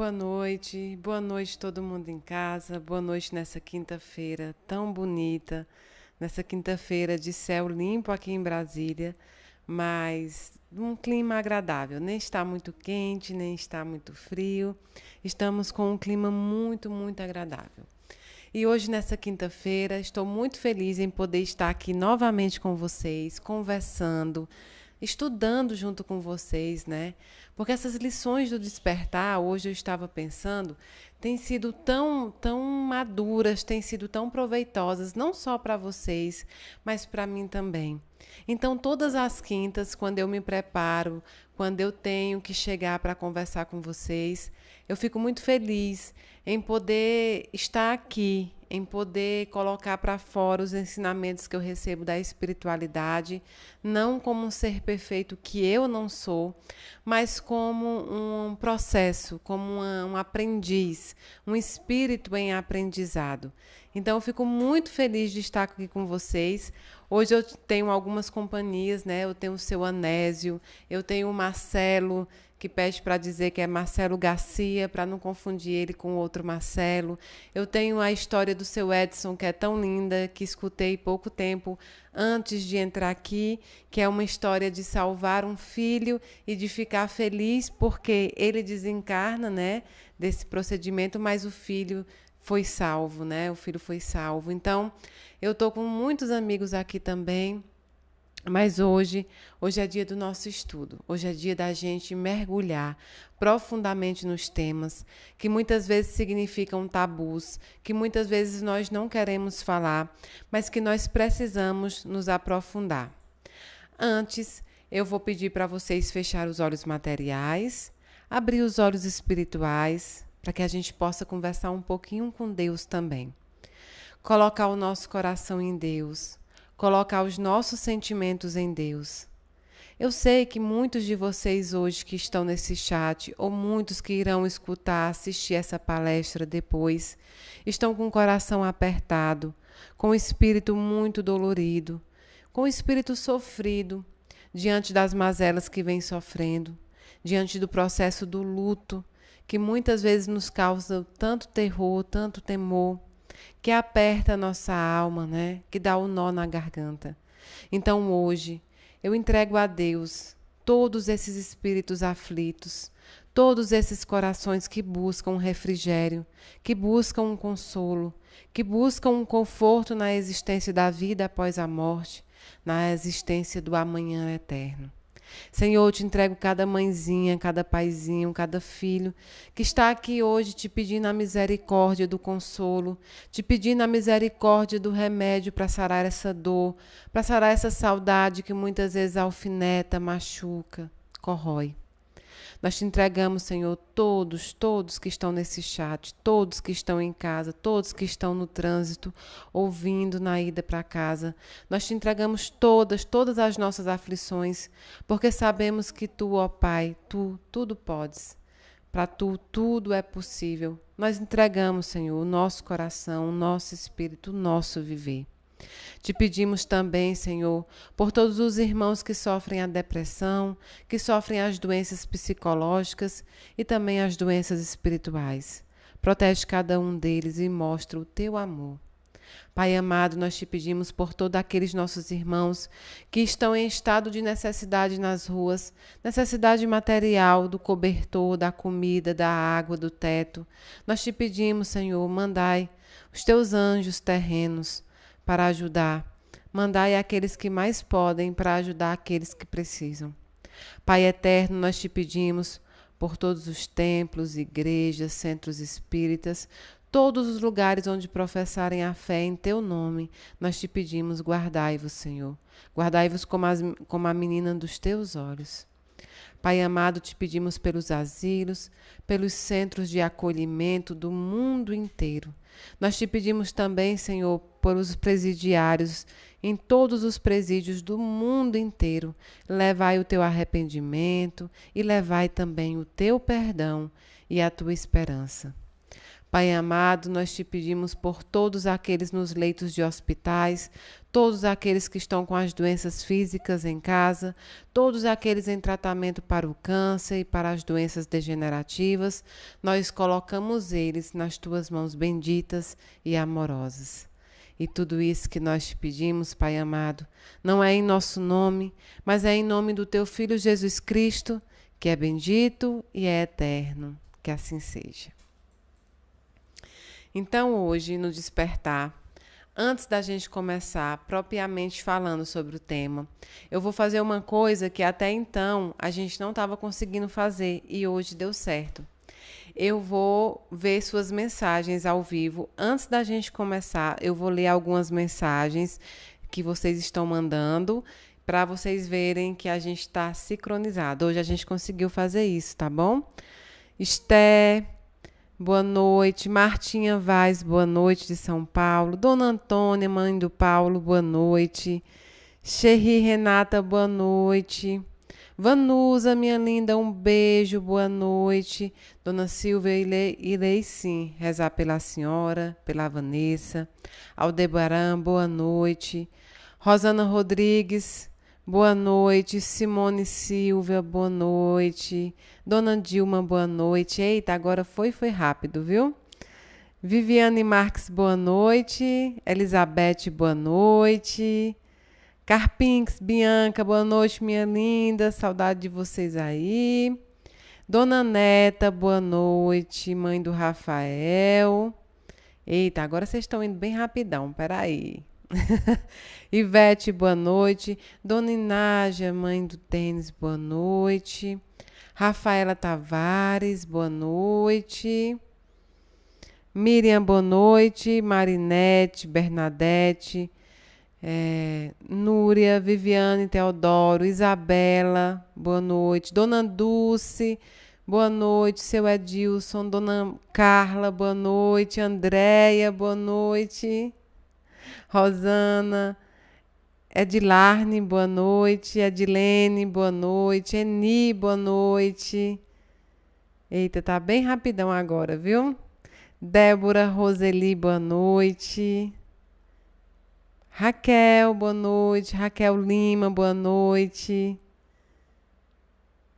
Boa noite todo mundo em casa, boa noite nessa quinta-feira tão bonita, nessa quinta-feira de céu limpo aqui em Brasília, mas um clima agradável, nem está muito quente, nem está muito frio, estamos com um clima muito agradável. E hoje, nessa quinta-feira, estou muito feliz em poder estar aqui novamente com vocês, conversando, estudando junto com vocês, né? Porque essas lições do despertar, hoje eu estava pensando, têm sido tão maduras, têm sido tão proveitosas, não só para vocês, mas para mim também. Então, todas as quintas, quando eu me preparo, quando eu tenho que chegar para conversar com vocês, eu fico muito feliz em poder estar aqui, em poder colocar para fora os ensinamentos que eu recebo da espiritualidade, não como um ser perfeito que eu não sou, mas como um processo, como um aprendiz, um espírito em aprendizado. Então, eu fico muito feliz de estar aqui com vocês. Hoje eu tenho algumas companhias, né? Eu tenho o seu Anésio, eu tenho o Marcelo, que pede para dizer que é Marcelo Garcia, para não confundir ele com outro Marcelo. Eu tenho a história do seu Edson, que é tão linda, que escutei pouco tempo antes de entrar aqui, que é uma história de salvar um filho e de ficar feliz porque ele desencarna, né, desse procedimento, mas o filho foi salvo, né? O filho foi salvo. Então, eu estou com muitos amigos aqui também. Mas hoje é dia do nosso estudo. Hoje é dia da gente mergulhar profundamente nos temas que muitas vezes significam tabus, que muitas vezes nós não queremos falar, mas que nós precisamos nos aprofundar. Antes, eu vou pedir para vocês fechar os olhos materiais, abrir os olhos espirituais, para que a gente possa conversar um pouquinho com Deus também. Colocar o nosso coração em Deus, colocar os nossos sentimentos em Deus. Eu sei que muitos de vocês hoje que estão nesse chat, ou muitos que irão escutar, assistir essa palestra depois, estão com o coração apertado, com o espírito muito dolorido, com o espírito sofrido, diante das mazelas que vem sofrendo, diante do processo do luto, que muitas vezes nos causa tanto terror, tanto temor, que aperta a nossa alma, né? Que dá o nó na garganta. Então hoje eu entrego a Deus todos esses espíritos aflitos, todos esses corações que buscam um refrigério, que buscam um consolo, que buscam um conforto na existência da vida após a morte, na existência do amanhã eterno. Senhor, eu te entrego cada mãezinha, cada paizinho, cada filho que está aqui hoje te pedindo a misericórdia do consolo, te pedindo a misericórdia do remédio para sarar essa dor, para sarar essa saudade que muitas vezes alfineta, machuca, corrói. Nós te entregamos, Senhor, todos que estão nesse chat, todos que estão em casa, todos que estão no trânsito, ouvindo na ida para casa. Nós te entregamos todas as nossas aflições, porque sabemos que tu, ó Pai, tu tudo podes. Para tu, tudo é possível. Nós entregamos, Senhor, o nosso coração, o nosso espírito, o nosso viver. Te pedimos também, Senhor, por todos os irmãos que sofrem a depressão, que sofrem as doenças psicológicas e também as doenças espirituais. Protege cada um deles e mostra o teu amor. Pai amado, nós te pedimos por todos aqueles nossos irmãos que estão em estado de necessidade nas ruas, necessidade material, do cobertor, da comida, da água, do teto. Nós te pedimos, Senhor, mandai os teus anjos terrenos para ajudar. Mandai aqueles que mais podem para ajudar aqueles que precisam. Pai eterno, nós te pedimos por todos os templos, igrejas, centros espíritas, todos os lugares onde professarem a fé em teu nome, nós te pedimos, guardai-vos, Senhor. Guardai-vos como a menina dos teus olhos. Pai amado, te pedimos pelos asilos, pelos centros de acolhimento do mundo inteiro. Nós te pedimos também, Senhor, por os presidiários em todos os presídios do mundo inteiro. Levai o teu arrependimento e levai também o teu perdão e a tua esperança. Pai amado, nós te pedimos por todos aqueles nos leitos de hospitais, todos aqueles que estão com as doenças físicas em casa, todos aqueles em tratamento para o câncer e para as doenças degenerativas, nós colocamos eles nas tuas mãos benditas e amorosas. E tudo isso que nós te pedimos, Pai amado, não é em nosso nome, mas é em nome do teu Filho Jesus Cristo, que é bendito e é eterno. Que assim seja. Então, hoje, no Despertar, antes da gente começar propriamente falando sobre o tema, eu vou fazer uma coisa que até então a gente não estava conseguindo fazer e hoje deu certo. Eu vou ver suas mensagens ao vivo. Antes da gente começar, eu vou ler algumas mensagens que vocês estão mandando para vocês verem que a gente está sincronizado. Hoje a gente conseguiu fazer isso, tá bom? Esté, boa noite. Martinha Vaz, boa noite, de São Paulo. Dona Antônia, mãe do Paulo, boa noite. Xerri Renata, boa noite. Vanusa, minha linda, um beijo, boa noite. Dona Silvia, irei sim rezar pela senhora, pela Vanessa. Aldebaran, boa noite. Rosana Rodrigues, boa noite. Simone Silva, boa noite. Dona Dilma, boa noite. Eita, agora foi rápido, viu? Viviane Marques, boa noite. Elizabeth, boa noite. Carpinx, Bianca, boa noite, minha linda. Saudade de vocês aí. Dona Neta, boa noite. Mãe do Rafael. Eita, agora vocês estão indo bem rapidão, peraí. Ivete, boa noite. Dona Inágia, mãe do Tênis, boa noite. Rafaela Tavares, boa noite. Miriam, boa noite. Marinete, Bernadette, Núria, Viviane, Teodoro, Isabela, boa noite. Dona Dulce, boa noite. Seu Edilson, Dona Carla, boa noite. Andréia, boa noite. Rosana, Edilarne, boa noite. Edilene, boa noite. Eni, boa noite. Eita, tá bem rapidão agora, viu? Débora, Roseli, boa noite. Raquel, boa noite. Raquel Lima, boa noite.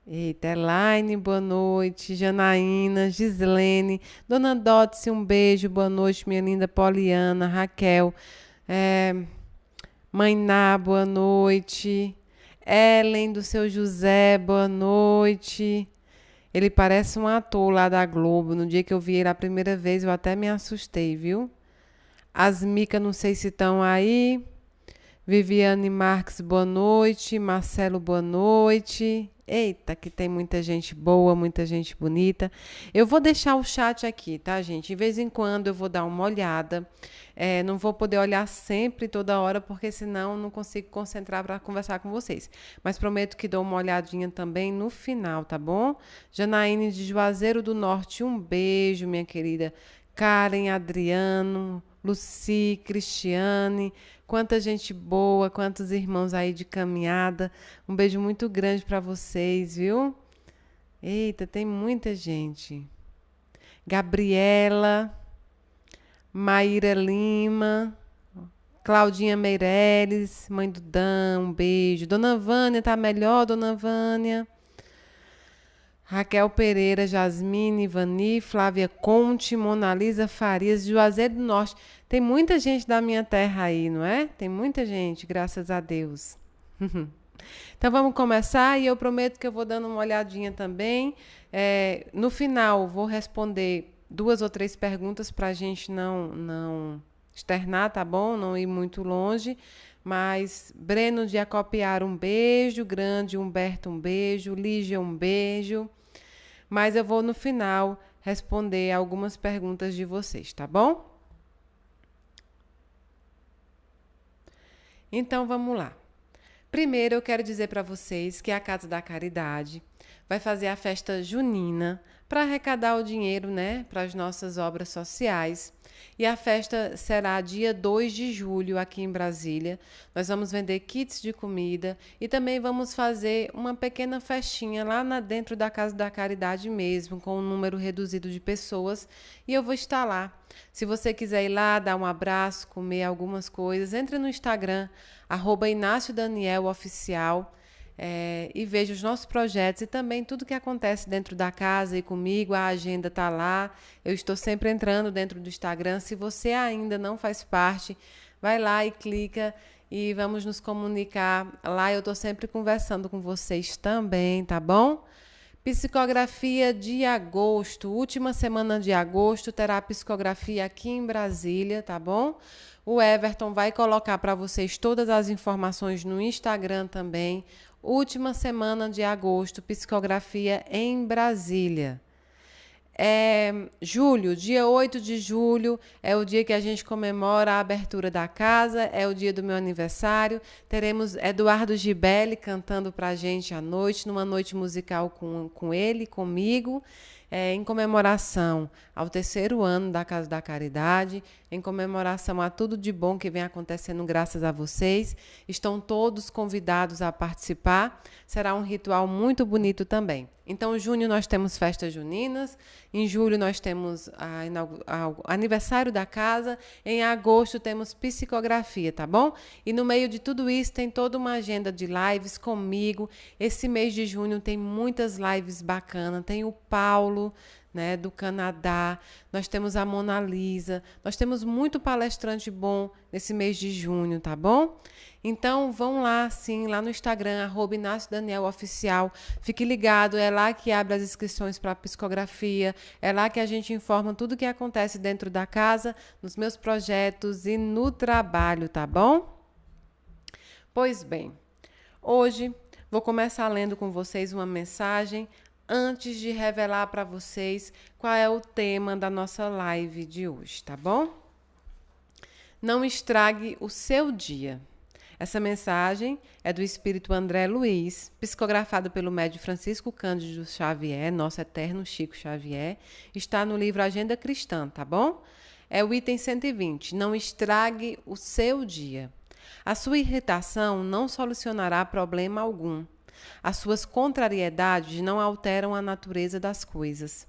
Eita, Elaine, boa noite. Janaína, Gislene, Dona Dotse, um beijo, boa noite, minha linda Poliana, Raquel. Mãe Ná, boa noite. Ellen, do seu José, boa noite. Ele parece um ator lá da Globo. No dia que eu vi ele a primeira vez, eu até me assustei, viu? As Mica, não sei se estão aí. Viviane Marques, boa noite. Marcelo, boa noite. Eita, que tem muita gente boa, muita gente bonita. Eu vou deixar o chat aqui, tá, gente? De vez em quando eu vou dar uma olhada. Não vou poder olhar sempre, toda hora, porque senão não consigo concentrar para conversar com vocês. Mas prometo que dou uma olhadinha também no final, tá bom? Janaíne de Juazeiro do Norte, um beijo, minha querida. Karen, Adriano, Luci, Cristiane, quanta gente boa, quantos irmãos aí de caminhada. Um beijo muito grande para vocês, viu? Eita, tem muita gente. Gabriela, Maíra Lima, Claudinha Meireles, mãe do Dan, um beijo. Dona Vânia, tá melhor, Dona Vânia? Raquel Pereira, Jasmine, Ivani, Flávia Conte, Monalisa Farias, Juazeiro do Norte. Tem muita gente da minha terra aí, não é? Tem muita gente, graças a Deus. Então vamos começar e eu prometo que eu vou dando uma olhadinha também. No final vou responder 2 ou 3 perguntas para a gente não externar, tá bom? Não ir muito longe. Mas Breno de Acopiar, um beijo grande. Humberto, um beijo. Lígia, um beijo. Mas eu vou no final responder algumas perguntas de vocês, tá bom? Então vamos lá. Primeiro eu quero dizer para vocês que a Casa da Caridade vai fazer a festa junina para arrecadar o dinheiro, né, para as nossas obras sociais. E a festa será dia 2 de julho aqui em Brasília. Nós vamos vender kits de comida e também vamos fazer uma pequena festinha lá dentro da Casa da Caridade mesmo, com um número reduzido de pessoas. E eu vou estar lá. Se você quiser ir lá, dar um abraço, comer algumas coisas, entre no Instagram, @InácioDanielOficial. E veja os nossos projetos e também tudo que acontece dentro da casa e comigo. A agenda está lá. Eu estou sempre entrando dentro do Instagram. Se você ainda não faz parte, vai lá e clica e vamos nos comunicar. Lá eu estou sempre conversando com vocês também, tá bom? Psicografia de agosto, última semana de agosto, terá psicografia aqui em Brasília, tá bom? O Everton vai colocar para vocês todas as informações no Instagram também. Última semana de agosto, psicografia em Brasília. Julho, dia 8 de julho, é o dia que a gente comemora a abertura da casa, é o dia do meu aniversário. Teremos Eduardo Gibelli cantando para a gente à noite, numa noite musical com ele, comigo, em comemoração ao 3º ano da Casa da Caridade, em comemoração a tudo de bom que vem acontecendo graças a vocês. Estão todos convidados a participar. Será um ritual muito bonito também. Então, em junho nós temos festas juninas, em julho nós temos o aniversário da casa, em agosto temos psicografia, tá bom? E no meio de tudo isso tem toda uma agenda de lives comigo. Esse mês de junho tem muitas lives bacanas, tem o Paulo, né, do Canadá, nós temos a Mona Lisa, nós temos muito palestrante bom nesse mês de junho, tá bom? Então, vão lá, sim, lá no Instagram, @InácioDanielOficial. Fique ligado, é lá que abre as inscrições para a psicografia, é lá que a gente informa tudo o que acontece dentro da casa, nos meus projetos e no trabalho, tá bom? Pois bem, hoje vou começar lendo com vocês uma mensagem antes de revelar para vocês qual é o tema da nossa live de hoje, tá bom? Não estrague o seu dia. Essa mensagem é do Espírito André Luiz, psicografado pelo médium Francisco Cândido Xavier, nosso eterno Chico Xavier. Está no livro Agenda Cristã, tá bom? É o item 120. Não estrague o seu dia. A sua irritação não solucionará problema algum. As suas contrariedades não alteram a natureza das coisas.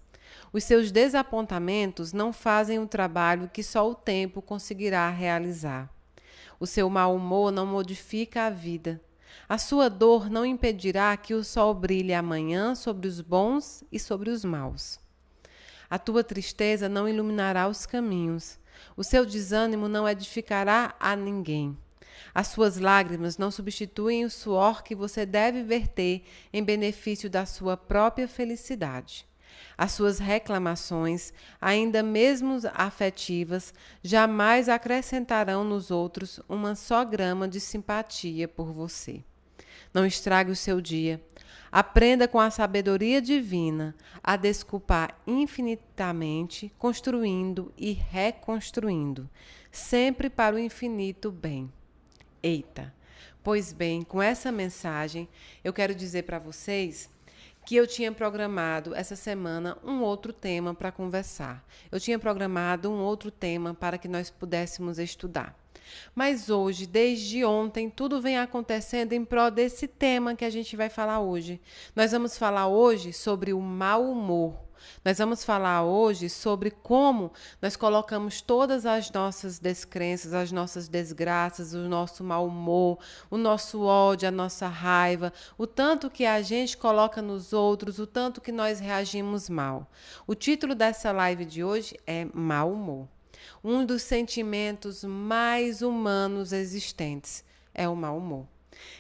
Os seus desapontamentos não fazem o trabalho que só o tempo conseguirá realizar. O seu mau humor não modifica a vida. A sua dor não impedirá que o sol brilhe amanhã sobre os bons e sobre os maus. A tua tristeza não iluminará os caminhos. O seu desânimo não edificará a ninguém. As suas lágrimas não substituem o suor que você deve verter em benefício da sua própria felicidade. As suas reclamações, ainda mesmo afetivas, jamais acrescentarão nos outros uma só grama de simpatia por você. Não estrague o seu dia. Aprenda com a sabedoria divina a desculpar infinitamente, construindo e reconstruindo, sempre para o infinito bem. Eita! Pois bem, com essa mensagem, eu quero dizer para vocês que eu tinha programado essa semana um outro tema para conversar. Eu tinha programado um outro tema para que nós pudéssemos estudar. Mas hoje, desde ontem, tudo vem acontecendo em prol desse tema que a gente vai falar hoje. Nós vamos falar hoje sobre o mau humor. Nós vamos falar hoje sobre como nós colocamos todas as nossas descrenças, as nossas desgraças, o nosso mau humor, o nosso ódio, a nossa raiva, o tanto que a gente coloca nos outros, o tanto que nós reagimos mal. O título dessa live de hoje é Mau Humor. Um dos sentimentos mais humanos existentes é o mau humor.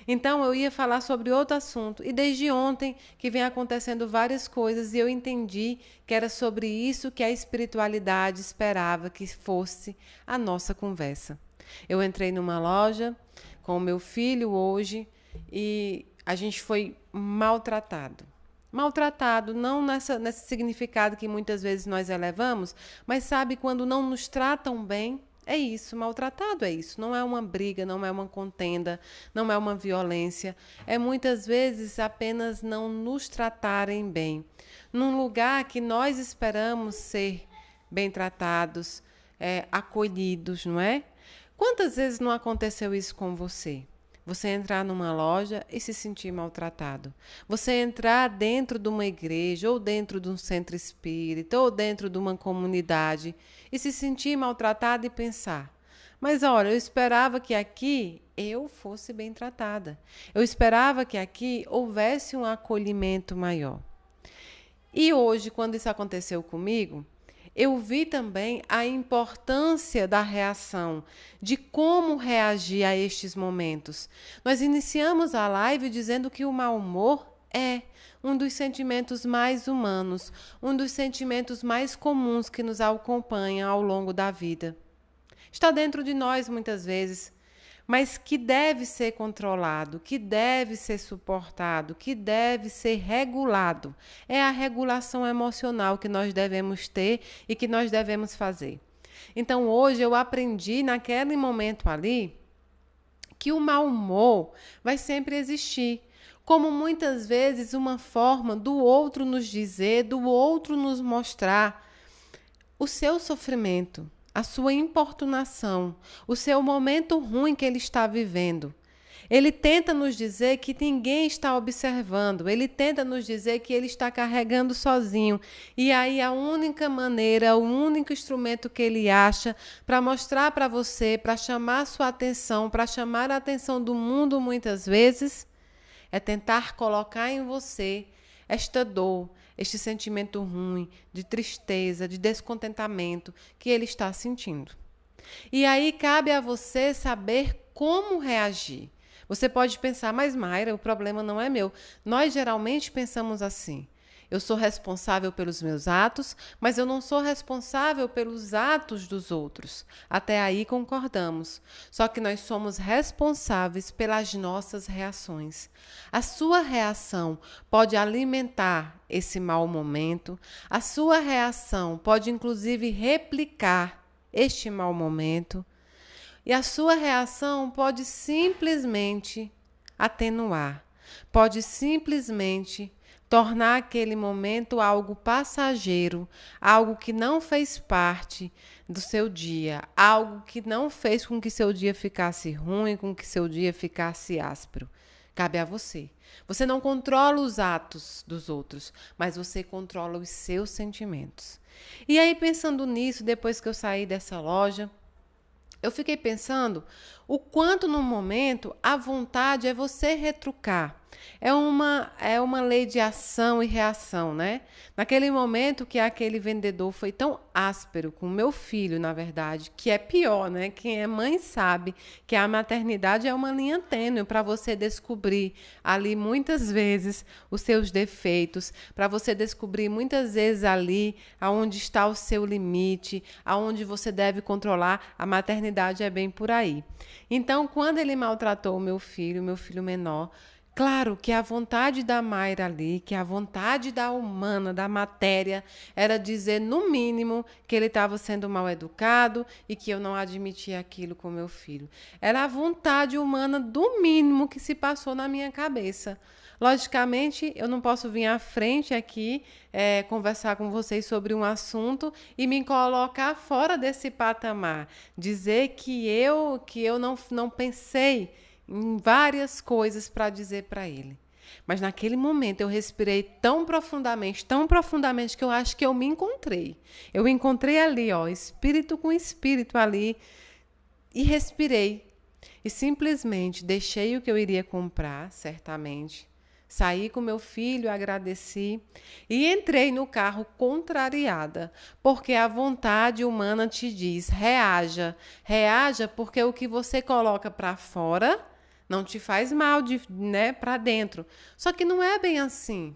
Então, eu ia falar sobre outro assunto, e desde ontem que vem acontecendo várias coisas, e eu entendi que era sobre isso que a espiritualidade esperava que fosse a nossa conversa. Eu entrei numa loja com o meu filho hoje, e a gente foi maltratado. Maltratado, não nesse significado que muitas vezes nós elevamos, mas sabe quando não nos tratam bem? É isso, maltratado é isso. Não é uma briga, não é uma contenda, não é uma violência. É muitas vezes apenas não nos tratarem bem. Num lugar que nós esperamos ser bem tratados, acolhidos, não é? Quantas vezes não aconteceu isso com você? Você entrar numa loja e se sentir maltratado. Você entrar dentro de uma igreja, ou dentro de um centro espírita, ou dentro de uma comunidade e se sentir maltratado e pensar: mas olha, eu esperava que aqui eu fosse bem tratada. Eu esperava que aqui houvesse um acolhimento maior. E hoje, quando isso aconteceu comigo, eu vi também a importância da reação, de como reagir a estes momentos. Nós iniciamos a live dizendo que o mau humor é um dos sentimentos mais humanos, um dos sentimentos mais comuns que nos acompanham ao longo da vida. Está dentro de nós muitas vezes, mas que deve ser controlado, que deve ser suportado, que deve ser regulado. É a regulação emocional que nós devemos ter e que nós devemos fazer. Então, hoje eu aprendi naquele momento ali que o mau humor vai sempre existir, como muitas vezes uma forma do outro nos dizer, do outro nos mostrar o seu sofrimento, a sua importunação, o seu momento ruim que ele está vivendo. Ele tenta nos dizer que ninguém está observando, ele tenta nos dizer que ele está carregando sozinho. E aí a única maneira, o único instrumento que ele acha para mostrar para você, para chamar a sua atenção, para chamar a atenção do mundo muitas vezes, é tentar colocar em você esta dor, este sentimento ruim, de tristeza, de descontentamento que ele está sentindo. E aí cabe a você saber como reagir. Você pode pensar: mas Mayra, o problema não é meu. Nós geralmente pensamos assim: eu sou responsável pelos meus atos, mas eu não sou responsável pelos atos dos outros. Até aí concordamos. Só que nós somos responsáveis pelas nossas reações. A sua reação pode alimentar esse mau momento, a sua reação pode inclusive replicar este mau momento, e a sua reação pode simplesmente atenuar, pode simplesmente tornar aquele momento algo passageiro, algo que não fez parte do seu dia, algo que não fez com que seu dia ficasse ruim, com que seu dia ficasse áspero. Cabe a você. Você não controla os atos dos outros, mas você controla os seus sentimentos. E aí, pensando nisso, depois que eu saí dessa loja, eu fiquei pensando o quanto no momento a vontade é você retrucar. É uma lei de ação e reação, né? Naquele momento que aquele vendedor foi tão áspero com o meu filho, na verdade, que é pior, né? Quem é mãe sabe que a maternidade é uma linha tênue para você descobrir ali muitas vezes os seus defeitos, para você descobrir muitas vezes ali aonde está o seu limite, aonde você deve controlar. A maternidade é bem por aí. Então, quando ele maltratou o meu filho menor, claro que a vontade da Mayra ali, que a vontade da humana, da matéria, era dizer, no mínimo, que ele estava sendo mal educado e que eu não admitia aquilo com meu filho. Era a vontade humana do mínimo que se passou na minha cabeça. Logicamente, eu não posso vir à frente aqui conversar com vocês sobre um assunto e me colocar fora desse patamar. Dizer que eu não pensei em várias coisas para dizer para ele. Mas naquele momento eu respirei tão profundamente que eu acho que eu me encontrei. Eu encontrei ali, ó, espírito com espírito ali, e respirei. E simplesmente deixei o que eu iria comprar, certamente. Saí com meu filho, agradeci e entrei no carro contrariada, porque a vontade humana te diz: reaja, reaja, porque o que você coloca para fora não te faz mal, né, para dentro. Só que não é bem assim.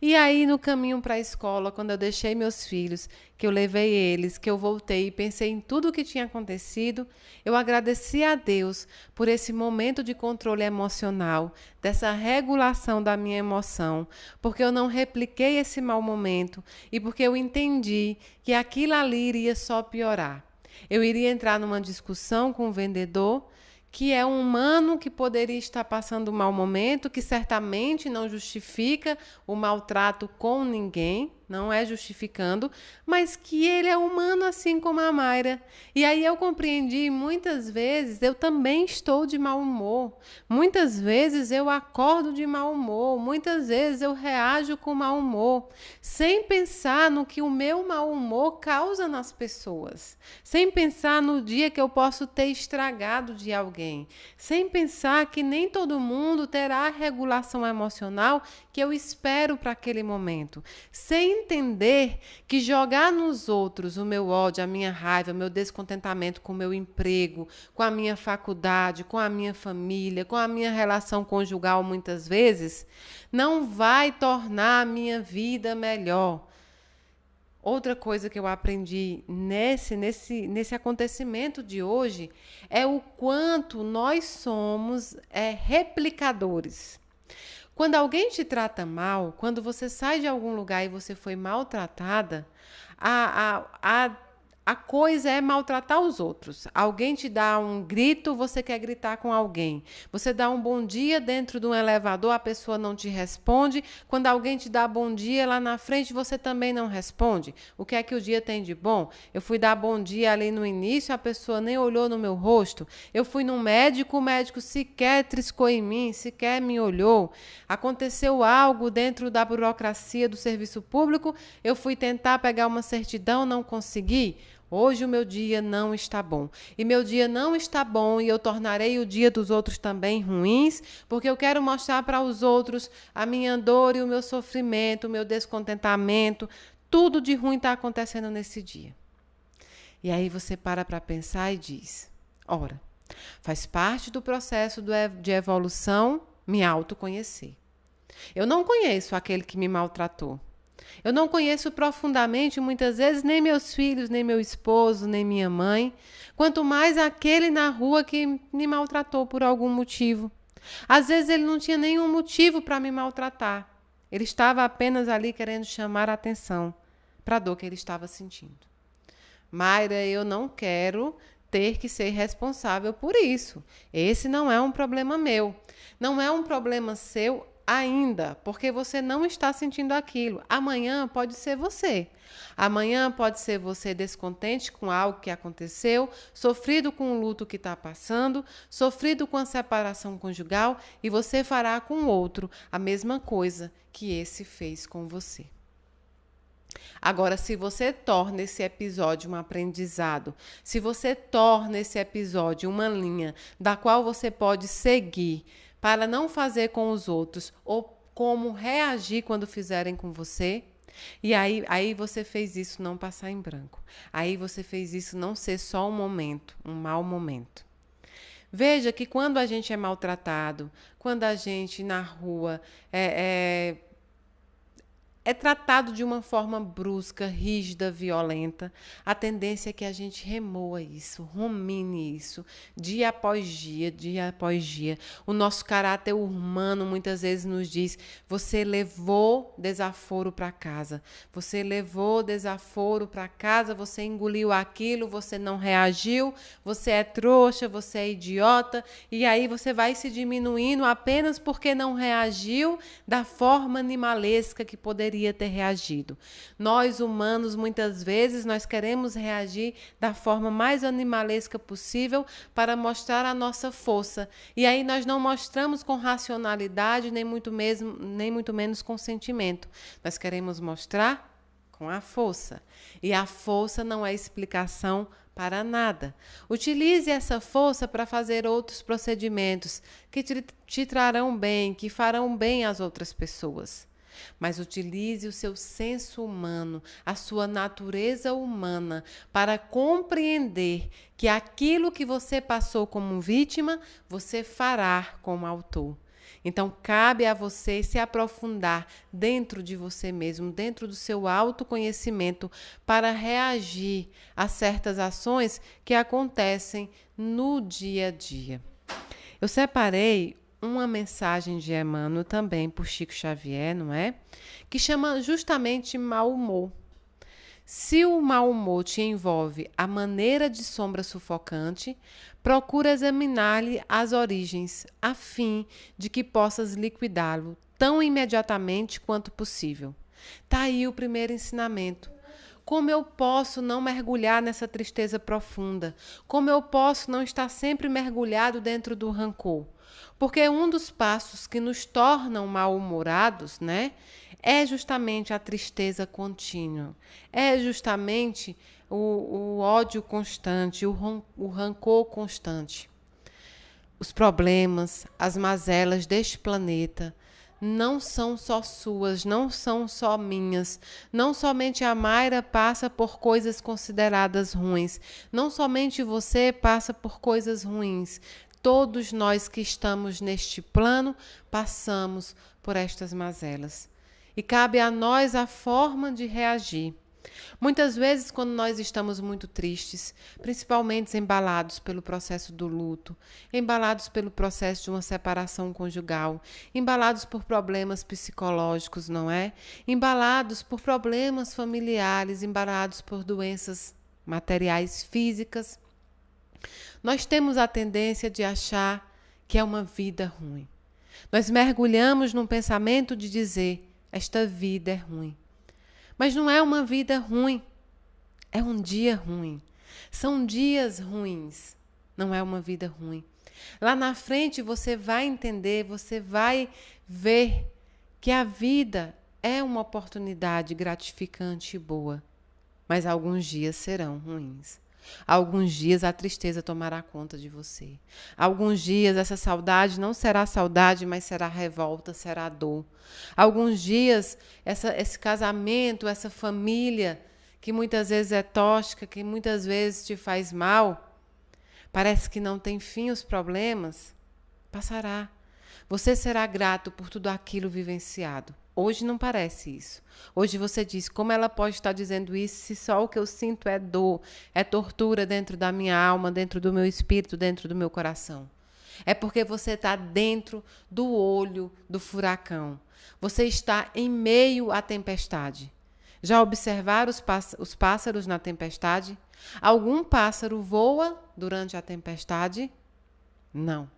E aí, no caminho para a escola, quando eu deixei meus filhos, que eu levei eles, que eu voltei e pensei em tudo o que tinha acontecido, eu agradeci a Deus por esse momento de controle emocional, dessa regulação da minha emoção, porque eu não repliquei esse mau momento e porque eu entendi que aquilo ali iria só piorar. Eu iria entrar numa discussão com o vendedor, que é um humano que poderia estar passando um mau momento, que certamente não justifica o maltrato com ninguém, não é justificando, mas que ele é humano assim como a Mayra. E aí eu compreendi, muitas vezes eu também estou de mau humor, muitas vezes eu acordo de mau humor, muitas vezes eu reajo com mau humor, sem pensar no que o meu mau humor causa nas pessoas, sem pensar no dia que eu posso ter estragado de alguém, sem pensar que nem todo mundo terá a regulação emocional que eu espero para aquele momento, sem entender que jogar nos outros o meu ódio, a minha raiva, o meu descontentamento com o meu emprego, com a minha faculdade, com a minha família, com a minha relação conjugal muitas vezes, não vai tornar a minha vida melhor. Outra coisa que eu aprendi nesse acontecimento de hoje é o quanto nós somos replicadores. Quando alguém te trata mal, quando você sai de algum lugar e você foi maltratada, a coisa é maltratar os outros. Alguém te dá um grito, você quer gritar com alguém. Você dá um bom dia dentro de um elevador, a pessoa não te responde. Quando alguém te dá bom dia lá na frente, você também não responde. O que é que o dia tem de bom? Eu fui dar bom dia ali no início, a pessoa nem olhou no meu rosto. Eu fui no médico, o médico sequer triscou em mim, sequer me olhou. Aconteceu algo dentro da burocracia do serviço público, eu fui tentar pegar uma certidão, não consegui. Hoje o meu dia não está bom. E meu dia não está bom e eu tornarei o dia dos outros também ruins, porque eu quero mostrar para os outros a minha dor e o meu sofrimento, o meu descontentamento. Tudo de ruim está acontecendo nesse dia. E aí você para pensar e diz, ora, faz parte do processo de evolução me autoconhecer. Eu não conheço aquele que me maltratou. Eu não conheço profundamente, muitas vezes, nem meus filhos, nem meu esposo, nem minha mãe, quanto mais aquele na rua que me maltratou por algum motivo. Às vezes ele não tinha nenhum motivo para me maltratar. Ele estava apenas ali querendo chamar a atenção para a dor que ele estava sentindo. Mayra, eu não quero ter que ser responsável por isso. Esse não é um problema meu. Não é um problema seu ainda, porque você não está sentindo aquilo. Amanhã pode ser você. Amanhã pode ser você descontente com algo que aconteceu, sofrido com o luto que está passando, sofrido com a separação conjugal, e você fará com o outro a mesma coisa que esse fez com você. Agora, se você torna esse episódio um aprendizado, se você torna esse episódio uma linha da qual você pode seguir para não fazer com os outros ou como reagir quando fizerem com você, e aí você fez isso não passar em branco. Aí você fez isso não ser só um momento, um mau momento. Veja que quando a gente é maltratado, quando a gente na rua é tratado de uma forma brusca, rígida, violenta, a tendência é que a gente remoa isso, rumine isso, dia após dia, dia após dia. O nosso caráter humano muitas vezes nos diz, você levou desaforo para casa, você levou desaforo para casa, você engoliu aquilo, você não reagiu, você é trouxa, você é idiota, e aí você vai se diminuindo apenas porque não reagiu da forma animalesca que poderia ter reagido. Nós humanos, muitas vezes, nós queremos reagir da forma mais animalesca possível para mostrar a nossa força. E aí nós não mostramos com racionalidade, nem muito menos com sentimento. Nós queremos mostrar com a força. E a força não é explicação para nada. Utilize essa força para fazer outros procedimentos que te trarão bem, que farão bem às outras pessoas. Mas utilize o seu senso humano, a sua natureza humana, para compreender que aquilo que você passou como vítima, você fará como autor. Então, cabe a você se aprofundar dentro de você mesmo, dentro do seu autoconhecimento, para reagir a certas ações que acontecem no dia a dia. Eu separei uma mensagem de Emmanuel também por Chico Xavier, não é? Que chama justamente mau humor. Se o mau humor te envolve a maneira de sombra sufocante, procura examinar-lhe as origens, a fim de que possas liquidá-lo tão imediatamente quanto possível. Tá aí o primeiro ensinamento. Como eu posso não mergulhar nessa tristeza profunda? Como eu posso não estar sempre mergulhado dentro do rancor? Porque um dos passos que nos tornam mal-humorados, né, é justamente a tristeza contínua. É justamente o ódio constante, o rancor constante. Os problemas, as mazelas deste planeta não são só suas, não são só minhas. Não somente a Mayra passa por coisas consideradas ruins. Não somente você passa por coisas ruins. Todos nós que estamos neste plano passamos por estas mazelas. E cabe a nós a forma de reagir. Muitas vezes, quando nós estamos muito tristes, principalmente embalados pelo processo do luto, embalados pelo processo de uma separação conjugal, embalados por problemas psicológicos, não é? Embalados por problemas familiares, embalados por doenças materiais físicas, nós temos a tendência de achar que é uma vida ruim. Nós mergulhamos num pensamento de dizer: esta vida é ruim. Mas não é uma vida ruim, é um dia ruim. São dias ruins, não é uma vida ruim. Lá na frente você vai entender, você vai ver que a vida é uma oportunidade gratificante e boa. Mas alguns dias serão ruins. Alguns dias a tristeza tomará conta de você. Alguns dias essa saudade não será saudade, mas será revolta, será dor. Alguns dias esse casamento, essa família que muitas vezes é tóxica, que muitas vezes te faz mal, parece que não tem fim os problemas, passará. Você será grato por tudo aquilo vivenciado. Hoje não parece isso. Hoje você diz: como ela pode estar dizendo isso se só o que eu sinto é dor, é tortura dentro da minha alma, dentro do meu espírito, dentro do meu coração? É porque você está dentro do olho do furacão. Você está em meio à tempestade. Já observaram os pássaros na tempestade? Algum pássaro voa durante a tempestade? Não.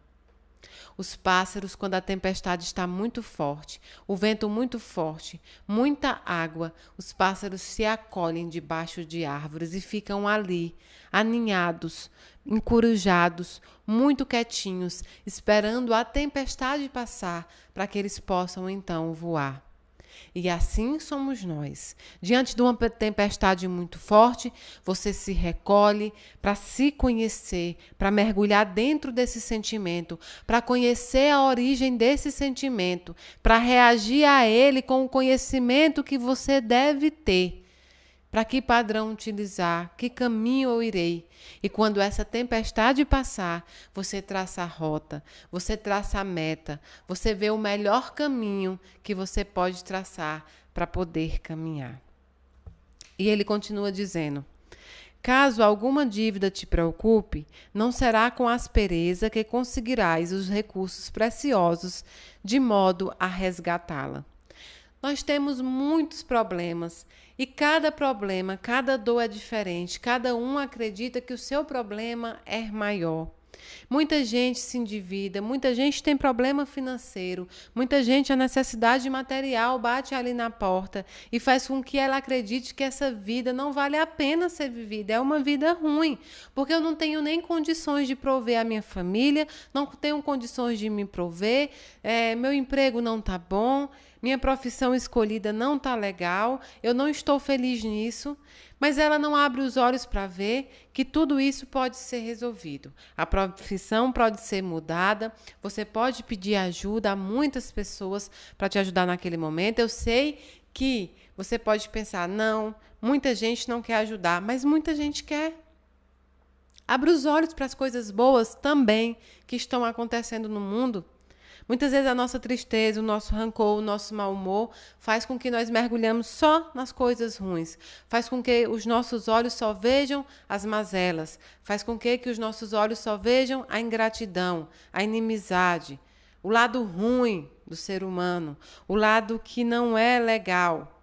Os pássaros, quando a tempestade está muito forte, o vento muito forte, muita água, os pássaros se acolhem debaixo de árvores e ficam ali, aninhados, encorujados, muito quietinhos, esperando a tempestade passar para que eles possam então voar. E assim somos nós. Diante de uma tempestade muito forte, você se recolhe para se conhecer, para mergulhar dentro desse sentimento, para conhecer a origem desse sentimento, para reagir a ele com o conhecimento que você deve ter. Para que padrão utilizar? Que caminho eu irei? E quando essa tempestade passar, você traça a rota, você traça a meta, você vê o melhor caminho que você pode traçar para poder caminhar. E ele continua dizendo: caso alguma dívida te preocupe, não será com aspereza que conseguirás os recursos preciosos de modo a resgatá-la. Nós temos muitos problemas e cada problema, cada dor é diferente. Cada um acredita que o seu problema é maior. Muita gente se endivida, muita gente tem problema financeiro, muita gente a necessidade material bate ali na porta e faz com que ela acredite que essa vida não vale a pena ser vivida, é uma vida ruim, porque eu não tenho nem condições de prover a minha família, não tenho condições de me prover, meu emprego não está bom, minha profissão escolhida não está legal, eu não estou feliz nisso. Mas ela não abre os olhos para ver que tudo isso pode ser resolvido. A profissão pode ser mudada, você pode pedir ajuda a muitas pessoas para te ajudar naquele momento. Eu sei que você pode pensar: não, muita gente não quer ajudar, mas muita gente quer. Abre os olhos para as coisas boas também que estão acontecendo no mundo. Muitas vezes a nossa tristeza, o nosso rancor, o nosso mau humor faz com que nós mergulhamos só nas coisas ruins. Faz com que os nossos olhos só vejam as mazelas. Faz com que os nossos olhos só vejam a ingratidão, a inimizade, o lado ruim do ser humano, o lado que não é legal.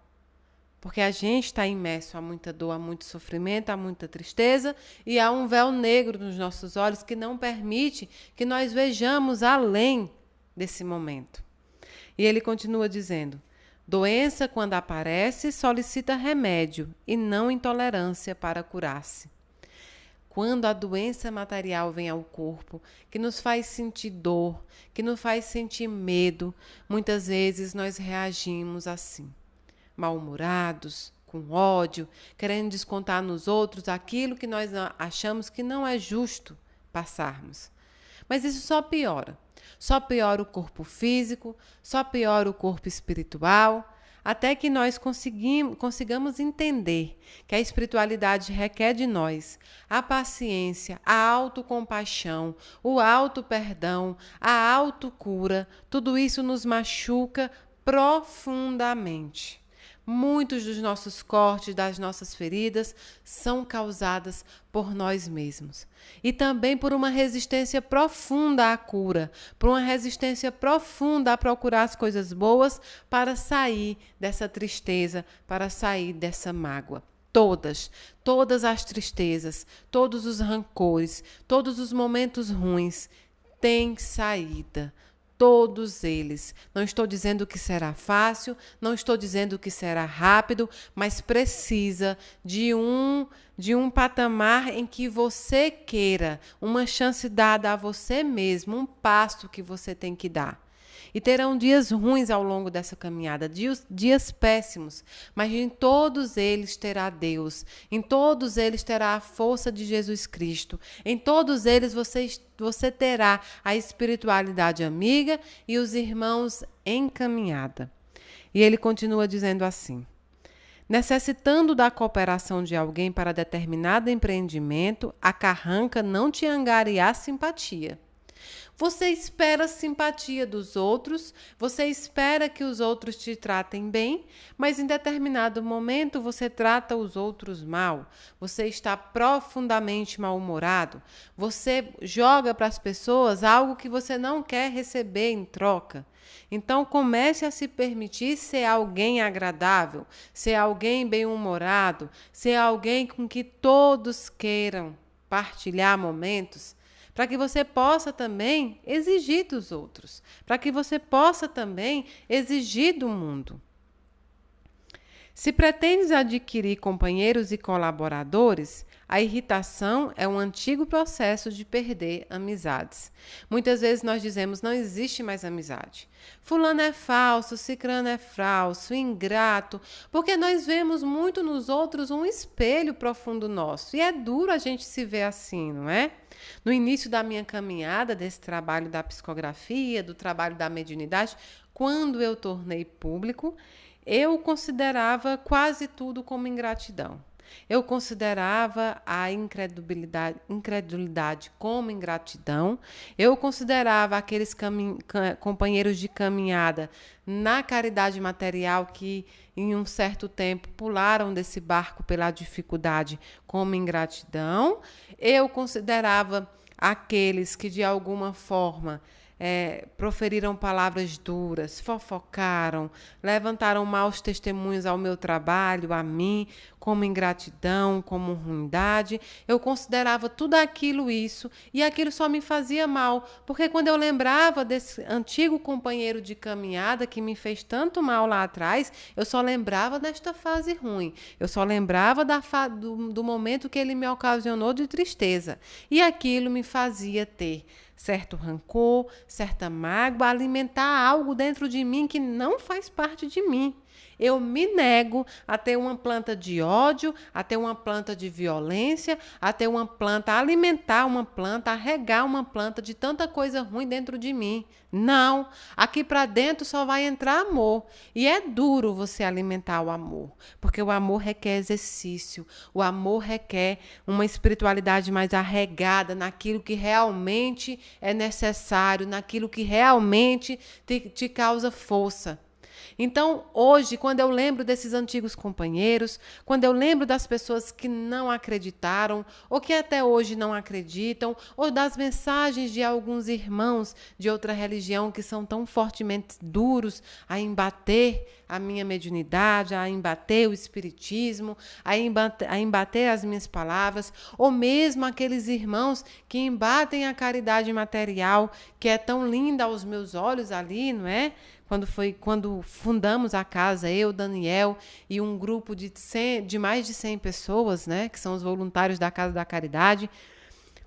Porque a gente está imerso a muita dor, a muito sofrimento, a muita tristeza e há um véu negro nos nossos olhos que não permite que nós vejamos além desse momento. E ele continua dizendo: Doença, quando aparece, solicita remédio e não intolerância para curar-se. Quando a doença material vem ao corpo, que nos faz sentir dor, que nos faz sentir medo, muitas vezes nós reagimos assim, mal-humorados, com ódio, querendo descontar nos outros aquilo que nós achamos que não é justo passarmos. Mas isso só piora. Só piora o corpo físico, só piora o corpo espiritual, até que nós consigamos entender que a espiritualidade requer de nós a paciência, a autocompaixão, o auto-perdão, a autocura. Tudo isso nos machuca profundamente. Muitos dos nossos cortes, das nossas feridas, são causadas por nós mesmos. E também por uma resistência profunda à cura, por uma resistência profunda a procurar as coisas boas para sair dessa tristeza, para sair dessa mágoa. Todas as tristezas, todos os rancores, todos os momentos ruins têm saída. Todos eles. Não estou dizendo que será fácil, não estou dizendo que será rápido, mas precisa de um patamar em que você queira, uma chance dada a você mesmo, um passo que você tem que dar. E terão dias ruins ao longo dessa caminhada, dias péssimos, mas em todos eles terá Deus, em todos eles terá a força de Jesus Cristo, em todos eles você terá a espiritualidade amiga e os irmãos em caminhada. E ele continua dizendo assim: necessitando da cooperação de alguém para determinado empreendimento, a carranca não te angariar simpatia. Você espera a simpatia dos outros, você espera que os outros te tratem bem, mas em determinado momento você trata os outros mal. Você está profundamente mal-humorado. Você joga para as pessoas algo que você não quer receber em troca. Então comece a se permitir ser alguém agradável, ser alguém bem-humorado, ser alguém com que todos queiram partilhar momentos, para que você possa também exigir dos outros, para que você possa também exigir do mundo. Se pretendes adquirir companheiros e colaboradores, a irritação é um antigo processo de perder amizades. Muitas vezes nós dizemos, não existe mais amizade. Fulano é falso, cicrano é falso, ingrato, porque nós vemos muito nos outros um espelho profundo nosso. E é duro a gente se ver assim, não é? No início da minha caminhada, desse trabalho da psicografia, do trabalho da mediunidade, quando eu tornei público, eu considerava quase tudo como ingratidão. Eu considerava a incredulidade como ingratidão. Eu considerava aqueles companheiros de caminhada na caridade material que, em um certo tempo, pularam desse barco pela dificuldade como ingratidão. Eu considerava aqueles que, de alguma forma, proferiram palavras duras, fofocaram, levantaram maus testemunhos ao meu trabalho, a mim, como ingratidão, como ruindade. Eu considerava tudo aquilo isso, e aquilo só me fazia mal, porque quando eu lembrava desse antigo companheiro de caminhada que me fez tanto mal lá atrás, eu só lembrava desta fase ruim, eu só lembrava do momento que ele me ocasionou de tristeza, e aquilo me fazia ter certo rancor, certa mágoa, alimentar algo dentro de mim que não faz parte de mim. Eu me nego a ter uma planta de ódio, a ter uma planta de violência, a ter uma planta, a alimentar uma planta, a regar uma planta de tanta coisa ruim dentro de mim. Não, aqui para dentro só vai entrar amor. E é duro você alimentar o amor, porque o amor requer exercício, o amor requer uma espiritualidade mais arregada naquilo que realmente é necessário, naquilo que realmente te causa força. Então, hoje, quando eu lembro desses antigos companheiros, quando eu lembro das pessoas que não acreditaram, ou que até hoje não acreditam, ou das mensagens de alguns irmãos de outra religião que são tão fortemente duros a embater a minha mediunidade, a embater o espiritismo, a embater as minhas palavras, ou mesmo aqueles irmãos que embatem a caridade material, que é tão linda aos meus olhos ali, não é? quando fundamos a casa, eu, Daniel e um grupo de mais de 100 pessoas, né, que são os voluntários da Casa da Caridade.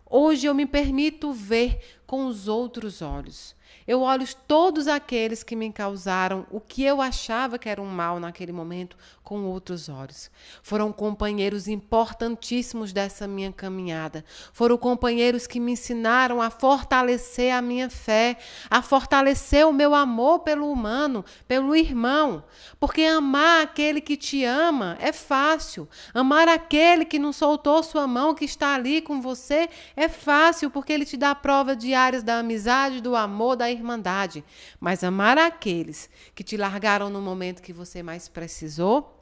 Hoje eu me permito ver com os outros olhos. Eu olho todos aqueles que me causaram o que eu achava que era um mal naquele momento com outros olhos. Foram companheiros importantíssimos dessa minha caminhada. Foram companheiros que me ensinaram a fortalecer a minha fé, a fortalecer o meu amor pelo humano, pelo irmão. Porque amar aquele que te ama é fácil. Amar aquele que não soltou sua mão, que está ali com você, é fácil, porque ele te dá provas diárias da amizade, do amor, da irmandade. Mas amar aqueles que te largaram no momento que você mais precisou,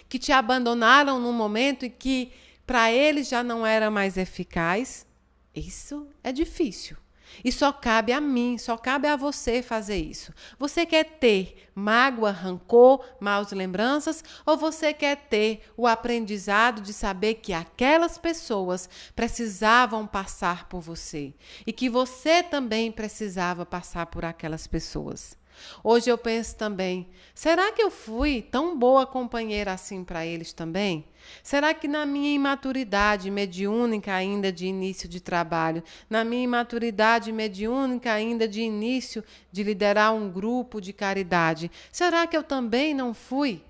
que te abandonaram no momento em que para eles já não era mais eficaz, isso é difícil. E só cabe a mim, só cabe a você fazer isso. Você quer ter mágoa, rancor, maus lembranças, ou você quer ter o aprendizado de saber que aquelas pessoas precisavam passar por você e que você também precisava passar por aquelas pessoas? Hoje eu penso também, será que eu fui tão boa companheira assim para eles também? Será que na minha imaturidade mediúnica ainda de início de trabalho, na minha imaturidade mediúnica ainda de início de liderar um grupo de caridade, será que eu também não fui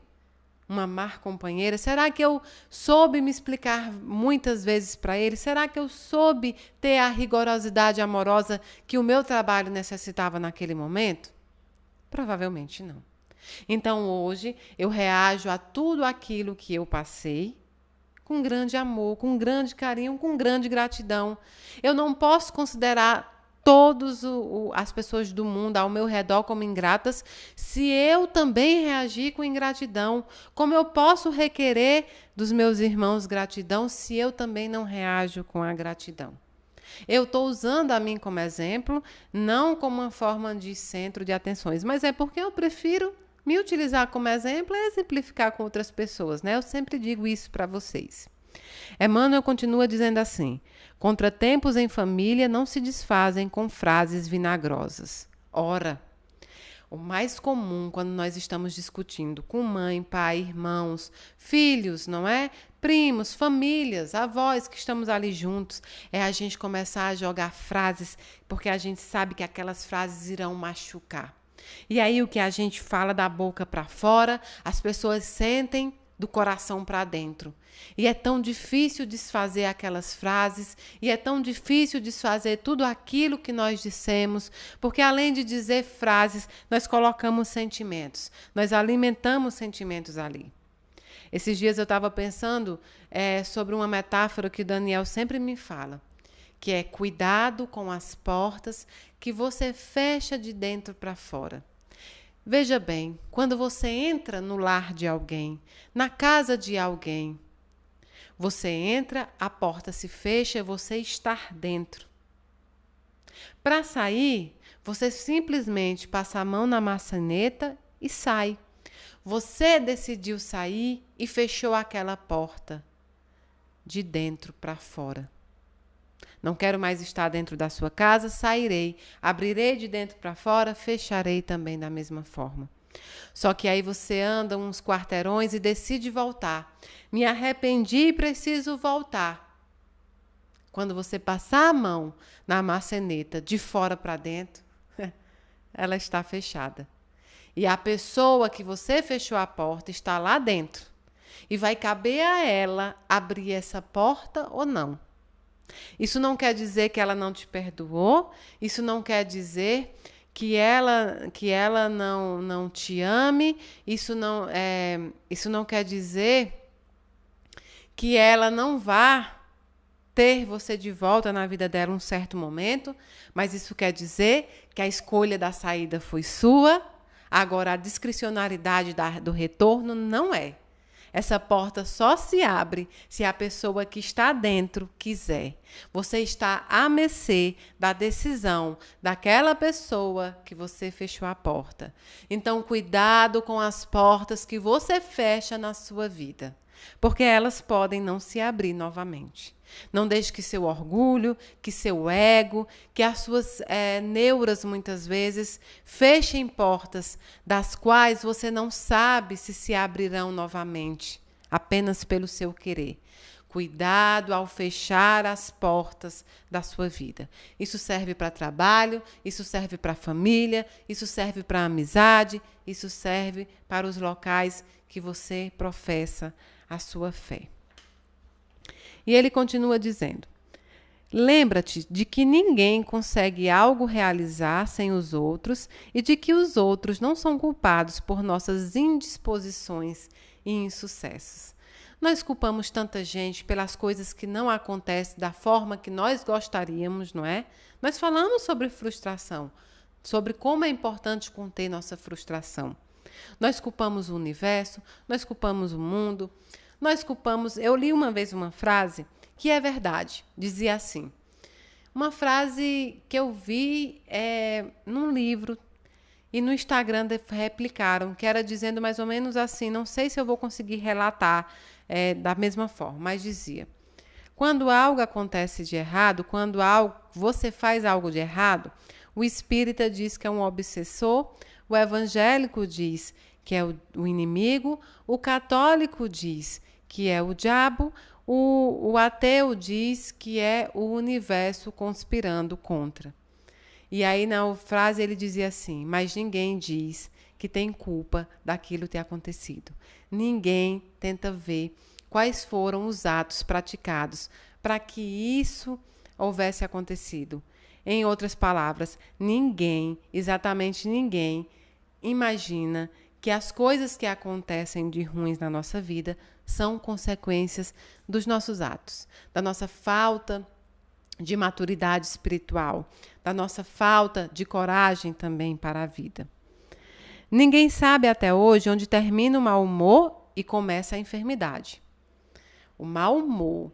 uma má companheira? Será que eu soube me explicar muitas vezes para eles? Será que eu soube ter a rigorosidade amorosa que o meu trabalho necessitava naquele momento? Provavelmente não. Então hoje eu reajo a tudo aquilo que eu passei com grande amor, com grande carinho, com grande gratidão. Eu não posso considerar todas as pessoas do mundo ao meu redor como ingratas se eu também reagir com ingratidão. Como eu posso requerer dos meus irmãos gratidão se eu também não reajo com a gratidão? Eu estou usando a mim como exemplo, não como uma forma de centro de atenções, mas é porque eu prefiro me utilizar como exemplo e exemplificar com outras pessoas, né? Eu sempre digo isso para vocês. Emmanuel continua dizendo assim: contratempos em família não se desfazem com frases vinagrosas. Ora, o mais comum quando nós estamos discutindo com mãe, pai, irmãos, filhos, não é? Primos, famílias, avós que estamos ali juntos, é a gente começar a jogar frases, porque a gente sabe que aquelas frases irão machucar. E aí o que a gente fala da boca para fora, as pessoas sentem do coração para dentro. E é tão difícil desfazer aquelas frases, e é tão difícil desfazer tudo aquilo que nós dissemos, porque além de dizer frases, nós colocamos sentimentos, nós alimentamos sentimentos ali. Esses dias eu estava pensando sobre uma metáfora que o Daniel sempre me fala, que é cuidado com as portas que você fecha de dentro para fora. Veja bem, quando você entra no lar de alguém, na casa de alguém, você entra, a porta se fecha, você está dentro. Para sair, você simplesmente passa a mão na maçaneta e sai. Você decidiu sair e fechou aquela porta de dentro para fora. Não quero mais estar dentro da sua casa, sairei, abrirei de dentro para fora, fecharei também da mesma forma. Só que aí você anda uns quarteirões e decide voltar. Me arrependi e preciso voltar. Quando você passar a mão na maçaneta de fora para dentro, ela está fechada. E a pessoa que você fechou a porta está lá dentro. E vai caber a ela abrir essa porta ou não. Isso não quer dizer que ela não te perdoou, isso não quer dizer que ela não te ame, isso não quer dizer que ela não vá ter você de volta na vida dela um certo momento, mas isso quer dizer que a escolha da saída foi sua, agora a discricionariedade do retorno não é. Essa porta só se abre se a pessoa que está dentro quiser. Você está à mercê da decisão daquela pessoa que você fechou a porta. Então, cuidado com as portas que você fecha na sua vida. porque elas podem não se abrir novamente. Não deixe que seu orgulho, que seu ego, que as suas neuras, muitas vezes, fechem portas das quais você não sabe se abrirão novamente, apenas pelo seu querer. Cuidado ao fechar as portas da sua vida. Isso serve para trabalho, isso serve para família, isso serve para amizade, isso serve para os locais que você professa a sua fé. E ele continua dizendo: lembra-te de que ninguém consegue algo realizar sem os outros e de que os outros não são culpados por nossas indisposições e insucessos. Nós culpamos tanta gente pelas coisas que não acontecem da forma que nós gostaríamos, não é? Nós falamos sobre frustração, sobre como é importante conter nossa frustração. Nós culpamos o universo, nós culpamos o mundo, nós culpamos... Eu li uma vez uma frase que é verdade, dizia assim, uma frase que eu vi num livro e no Instagram replicaram, que era dizendo mais ou menos assim, não sei se eu vou conseguir relatar da mesma forma, mas dizia: quando algo acontece de errado, quando você faz algo de errado, o espírita diz que é um obsessor, o evangélico diz que é o inimigo, o católico diz que é o diabo, o ateu diz que é o universo conspirando contra. E aí na frase ele dizia assim: mas ninguém diz que tem culpa daquilo ter acontecido. Ninguém tenta ver quais foram os atos praticados para que isso houvesse acontecido. Em outras palavras, ninguém, exatamente ninguém, imagina que as coisas que acontecem de ruins na nossa vida são consequências dos nossos atos, da nossa falta de maturidade espiritual, da nossa falta de coragem também para a vida. Ninguém sabe até hoje onde termina o mau humor e começa a enfermidade. O mau humor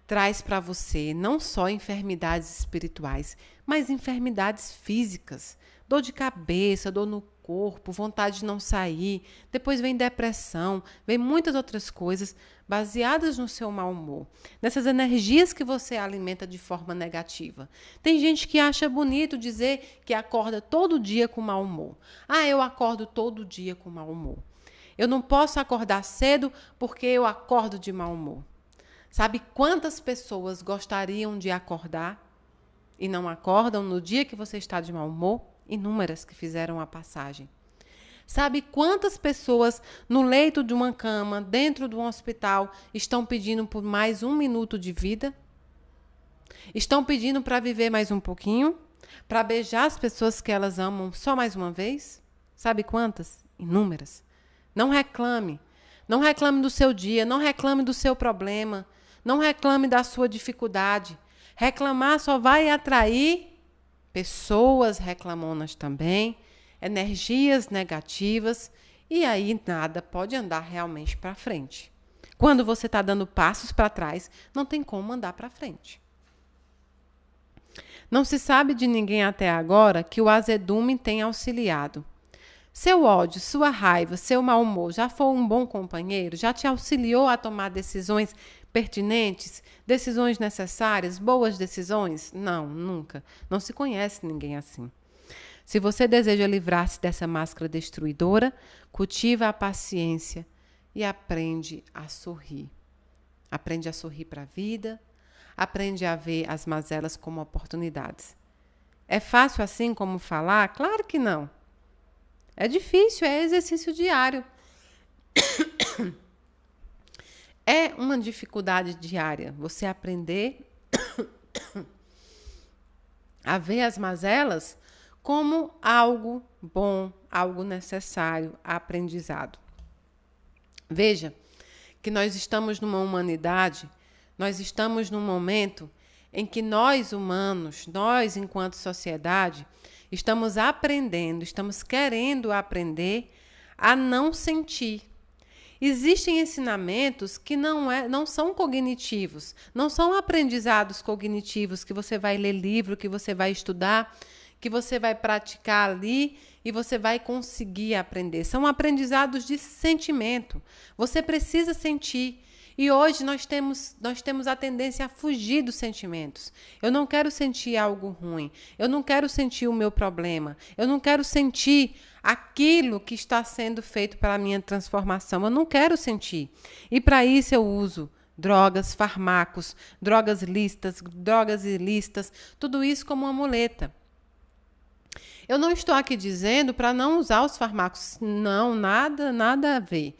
traz para você não só enfermidades espirituais, mas enfermidades físicas, dor de cabeça, dor no corpo, vontade de não sair, depois vem depressão, vem muitas outras coisas baseadas no seu mau humor, nessas energias que você alimenta de forma negativa. Tem gente que acha bonito dizer que acorda todo dia com mau humor. Ah, eu acordo todo dia com mau humor. Eu não posso acordar cedo porque eu acordo de mau humor. Sabe quantas pessoas gostariam de acordar e não acordam no dia que você está de mau humor? Inúmeras que fizeram a passagem. Sabe quantas pessoas no leito de uma cama, dentro de um hospital, estão pedindo por mais 1 minuto de vida? Estão pedindo para viver mais um pouquinho? Para beijar as pessoas que elas amam só mais uma vez? Sabe quantas? Inúmeras. Não reclame. Não reclame do seu dia, não reclame do seu problema, não reclame da sua dificuldade. Reclamar só vai atrair pessoas reclamonas também, energias negativas, e aí nada pode andar realmente para frente. Quando você está dando passos para trás, não tem como andar para frente. Não se sabe de ninguém até agora que o azedume tenha auxiliado. Seu ódio, sua raiva, seu mau humor já foi um bom companheiro? Já te auxiliou a tomar decisões pertinentes, decisões necessárias, boas decisões? Não, nunca. Não se conhece ninguém assim. Se você deseja livrar-se dessa máscara destruidora, cultiva a paciência e aprende a sorrir. Aprende a sorrir para a vida, aprende a ver as mazelas como oportunidades. É fácil assim como falar? Claro que não. É difícil, é exercício diário. É uma dificuldade diária você aprender a ver as mazelas como algo bom, algo necessário, aprendizado. Veja que nós estamos numa humanidade, nós estamos num momento em que nós humanos, nós enquanto sociedade, estamos aprendendo, estamos querendo aprender a não sentir. Existem ensinamentos que não são cognitivos, não são aprendizados cognitivos que você vai ler livro, que você vai estudar, que você vai praticar ali e você vai conseguir aprender. São aprendizados de sentimento. Você precisa sentir. E hoje nós temos a tendência a fugir dos sentimentos. Eu não quero sentir algo ruim. Eu não quero sentir o meu problema. Eu não quero sentir aquilo que está sendo feito para a minha transformação. Eu não quero sentir. E para isso eu uso drogas, fármacos, drogas lícitas, drogas ilícitas, tudo isso como uma muleta. Eu não estou aqui dizendo para não usar os fármacos. Não, nada a ver.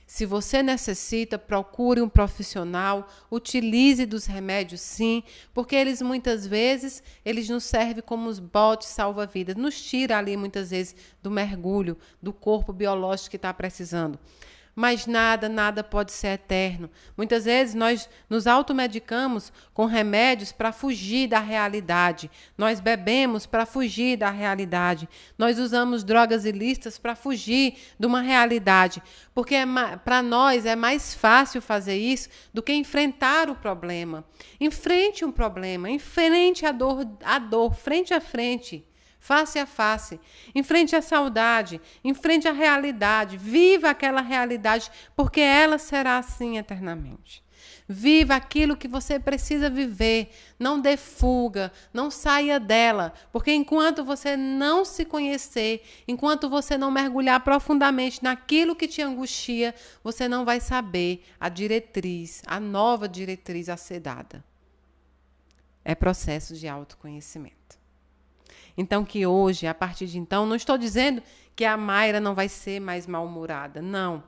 Se você necessita, procure um profissional, utilize dos remédios sim, porque eles muitas vezes, eles nos servem como os botes salva-vidas, nos tira ali muitas vezes do mergulho, do corpo biológico que está precisando. Mas nada pode ser eterno. Muitas vezes nós nos automedicamos com remédios para fugir da realidade. Nós bebemos para fugir da realidade. Nós usamos drogas ilícitas para fugir de uma realidade. Porque para nós é mais fácil fazer isso do que enfrentar o problema. Enfrente um problema, enfrente a dor, frente a frente. Face a face, enfrente a saudade, enfrente a realidade, viva aquela realidade, porque ela será assim eternamente. Viva aquilo que você precisa viver, não dê fuga, não saia dela, porque enquanto você não se conhecer, enquanto você não mergulhar profundamente naquilo que te angustia, você não vai saber a diretriz, a nova diretriz a ser dada. É processo de autoconhecimento. Então, que hoje, a partir de então, não estou dizendo que a Mayra não vai ser mais mal-humorada, não.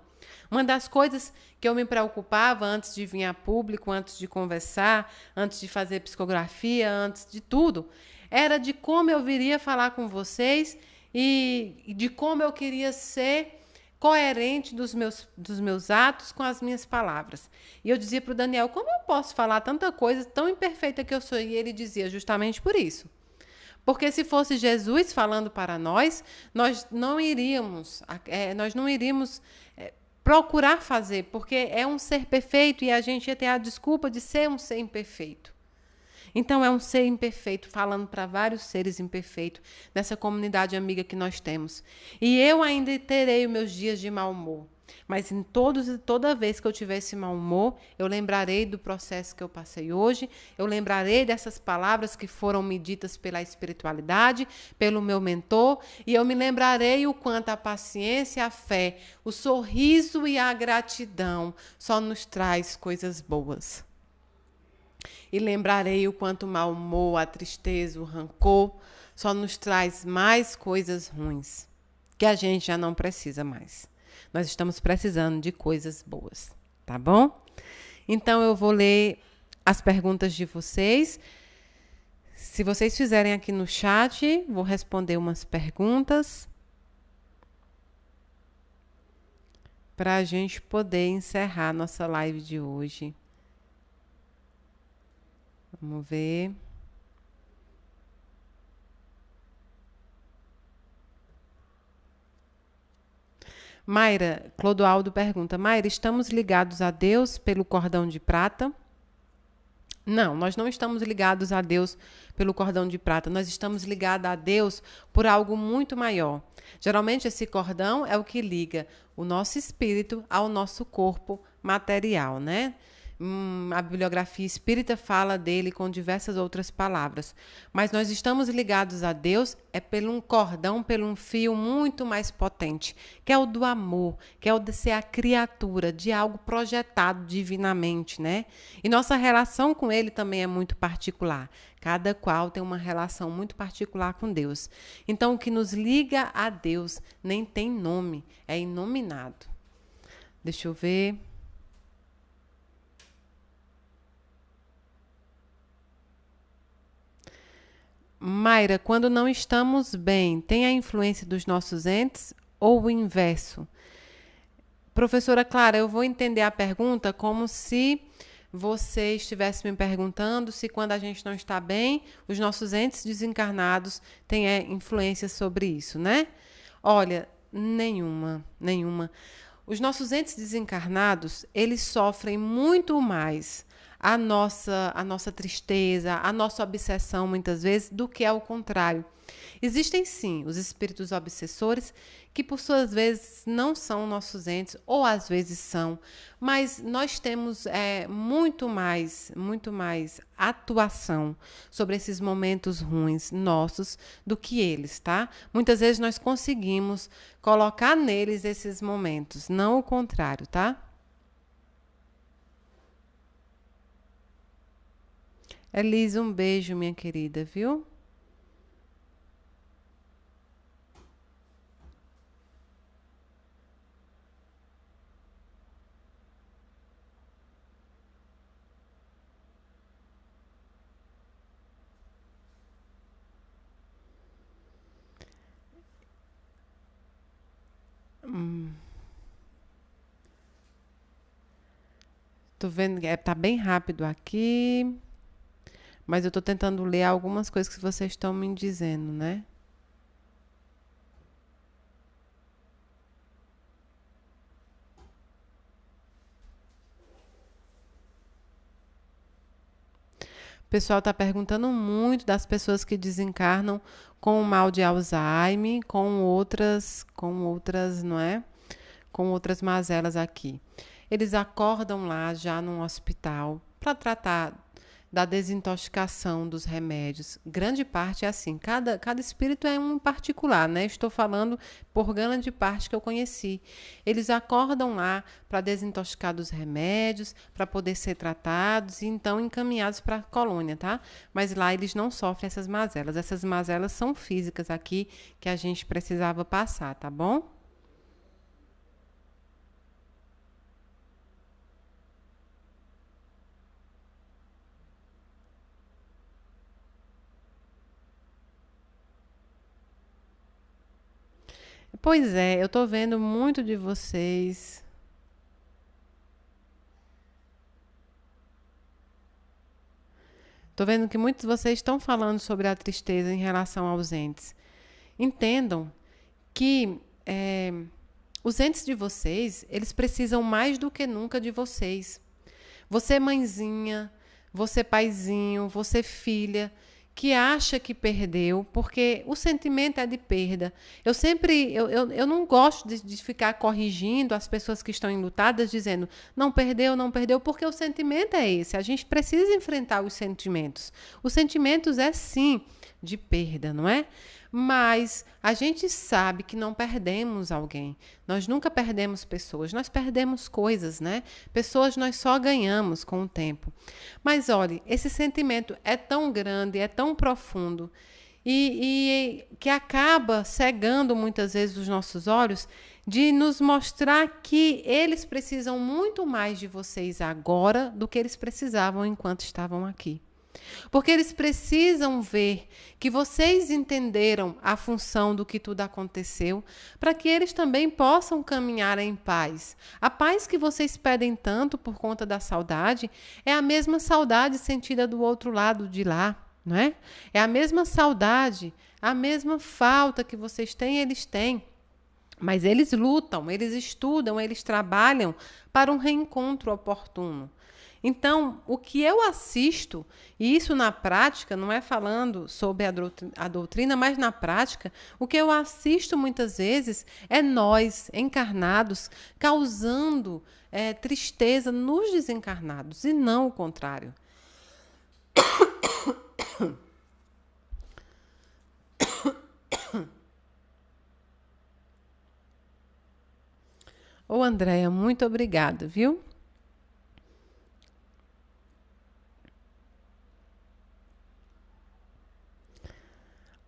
Uma das coisas que eu me preocupava antes de vir a público, antes de conversar, antes de fazer psicografia, antes de tudo, era de como eu viria falar com vocês e de como eu queria ser coerente dos meus atos com as minhas palavras. E eu dizia para o Daniel, como eu posso falar tanta coisa tão imperfeita que eu sou? E ele dizia, justamente por isso. Porque se fosse Jesus falando para nós não iríamos procurar fazer, porque é um ser perfeito e a gente ia ter a desculpa de ser um ser imperfeito. Então, é um ser imperfeito falando para vários seres imperfeitos nessa comunidade amiga que nós temos. E eu ainda terei os meus dias de mau humor. Mas toda vez que eu tiver esse mau humor, eu lembrarei do processo que eu passei hoje, eu lembrarei dessas palavras que foram me ditas pela espiritualidade, pelo meu mentor, e eu me lembrarei o quanto a paciência, a fé, o sorriso e a gratidão só nos traz coisas boas. E lembrarei o quanto o mau humor, a tristeza, o rancor só nos traz mais coisas ruins, que a gente já não precisa mais. Nós estamos precisando de coisas boas, tá bom? Então, eu vou ler as perguntas de vocês. Se vocês fizerem aqui no chat, vou responder umas perguntas para a gente poder encerrar nossa live de hoje. Vamos ver. Mayra, Clodoaldo pergunta, Mayra, estamos ligados a Deus pelo cordão de prata? Não, nós não estamos ligados a Deus pelo cordão de prata, nós estamos ligados a Deus por algo muito maior. Geralmente esse cordão é o que liga o nosso espírito ao nosso corpo material, né? A bibliografia espírita fala dele com diversas outras palavras. Mas nós estamos ligados a Deus pelo um cordão, pelo um fio muito mais potente, que é o do amor, que é o de ser a criatura de algo projetado divinamente, né? E nossa relação com ele também é muito particular. Cada qual tem uma relação muito particular com Deus. Então, o que nos liga a Deus nem tem nome, é inominado. Deixa eu ver. Mayra, quando não estamos bem, tem a influência dos nossos entes ou o inverso? Professora Clara, eu vou entender a pergunta como se você estivesse me perguntando se quando a gente não está bem, os nossos entes desencarnados têm influência sobre isso, né? Olha, nenhuma. Os nossos entes desencarnados, eles sofrem muito mais a nossa tristeza, a nossa obsessão, muitas vezes, do que ao contrário. Existem sim os espíritos obsessores que por suas vezes não são nossos entes ou às vezes são, mas nós temos muito mais atuação sobre esses momentos ruins nossos do que eles, tá? Muitas vezes nós conseguimos colocar neles esses momentos, não o contrário, tá? Elisa, um beijo, minha querida, viu? Tô vendo que tá bem rápido aqui, mas eu tô tentando ler algumas coisas que vocês estão me dizendo, né? O pessoal está perguntando muito das pessoas que desencarnam com o mal de Alzheimer, com outras, não é? Com outras mazelas aqui. Eles acordam lá já num hospital para tratar da desintoxicação dos remédios. Grande parte é assim, cada espírito é um particular, né? Estou falando por grande parte que eu conheci. Eles acordam lá para desintoxicar dos remédios, para poder ser tratados e então encaminhados para a colônia, tá? Mas lá eles não sofrem essas mazelas. Essas mazelas são físicas aqui que a gente precisava passar, tá bom? Pois é, eu tô vendo muito de vocês. Tô vendo que muitos de vocês estão falando sobre a tristeza em relação aos entes. Entendam que os entes de vocês, eles precisam mais do que nunca de vocês. Você mãezinha, você paizinho, você filha, que acha que perdeu, porque o sentimento é de perda. Eu não gosto de ficar corrigindo as pessoas que estão enlutadas, dizendo não perdeu, não perdeu, porque o sentimento é esse. A gente precisa enfrentar os sentimentos. Os sentimentos é sim de perda, não é? Mas a gente sabe que não perdemos alguém. Nós nunca perdemos pessoas, nós perdemos coisas, né? Pessoas nós só ganhamos com o tempo. Mas olhe, esse sentimento é tão grande, é tão profundo e que acaba cegando muitas vezes os nossos olhos de nos mostrar que eles precisam muito mais de vocês agora do que eles precisavam enquanto estavam aqui. Porque eles precisam ver que vocês entenderam a função do que tudo aconteceu, para que eles também possam caminhar em paz. A paz que vocês pedem tanto por conta da saudade é a mesma saudade sentida do outro lado de lá, não é? É a mesma saudade, a mesma falta que vocês têm, eles têm. Mas eles lutam, eles estudam, eles trabalham para um reencontro oportuno. Então, o que eu assisto, e isso na prática, não é falando sobre a doutrina, mas na prática, o que eu assisto muitas vezes é nós, encarnados, causando tristeza nos desencarnados, e não o contrário. Ô, Andréia, muito obrigada, viu?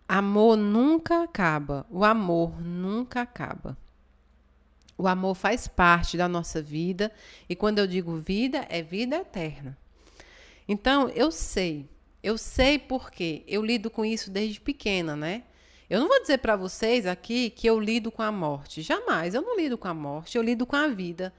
Amor nunca acaba. O amor nunca acaba. O amor faz parte da nossa vida e quando eu digo vida, é vida eterna. Então, eu sei porque eu lido com isso desde pequena, né? Eu não vou dizer para vocês aqui que eu lido com a morte. Jamais, eu não lido com a morte, eu lido com a vida.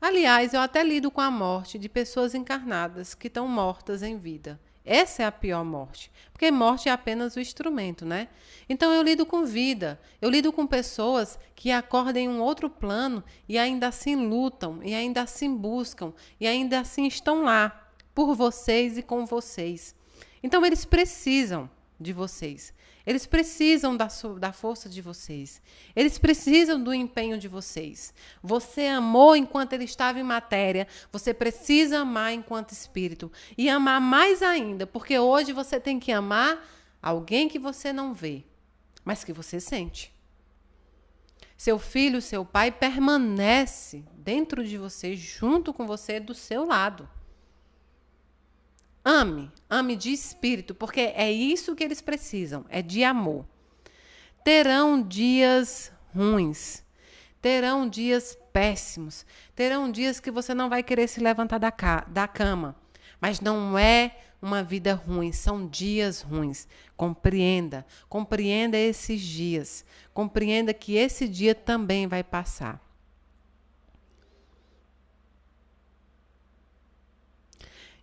Aliás, eu até lido com a morte de pessoas encarnadas que estão mortas em vida. Essa é a pior morte, porque morte é apenas o instrumento, né? Então eu lido com vida, eu lido com pessoas que acordam em um outro plano e ainda assim lutam, e ainda assim buscam, e ainda assim estão lá, por vocês e com vocês. Então, eles precisam de vocês. Eles precisam da força de vocês. Eles precisam do empenho de vocês. Você amou enquanto ele estava em matéria. Você precisa amar enquanto espírito. E amar mais ainda, porque hoje você tem que amar alguém que você não vê, mas que você sente. Seu filho, seu pai permanece dentro de você, junto com você, do seu lado. Ame de espírito, porque é isso que eles precisam, é de amor. Terão dias ruins, terão dias péssimos, terão dias que você não vai querer se levantar da cama, mas não é uma vida ruim, são dias ruins. Compreenda esses dias, compreenda que esse dia também vai passar.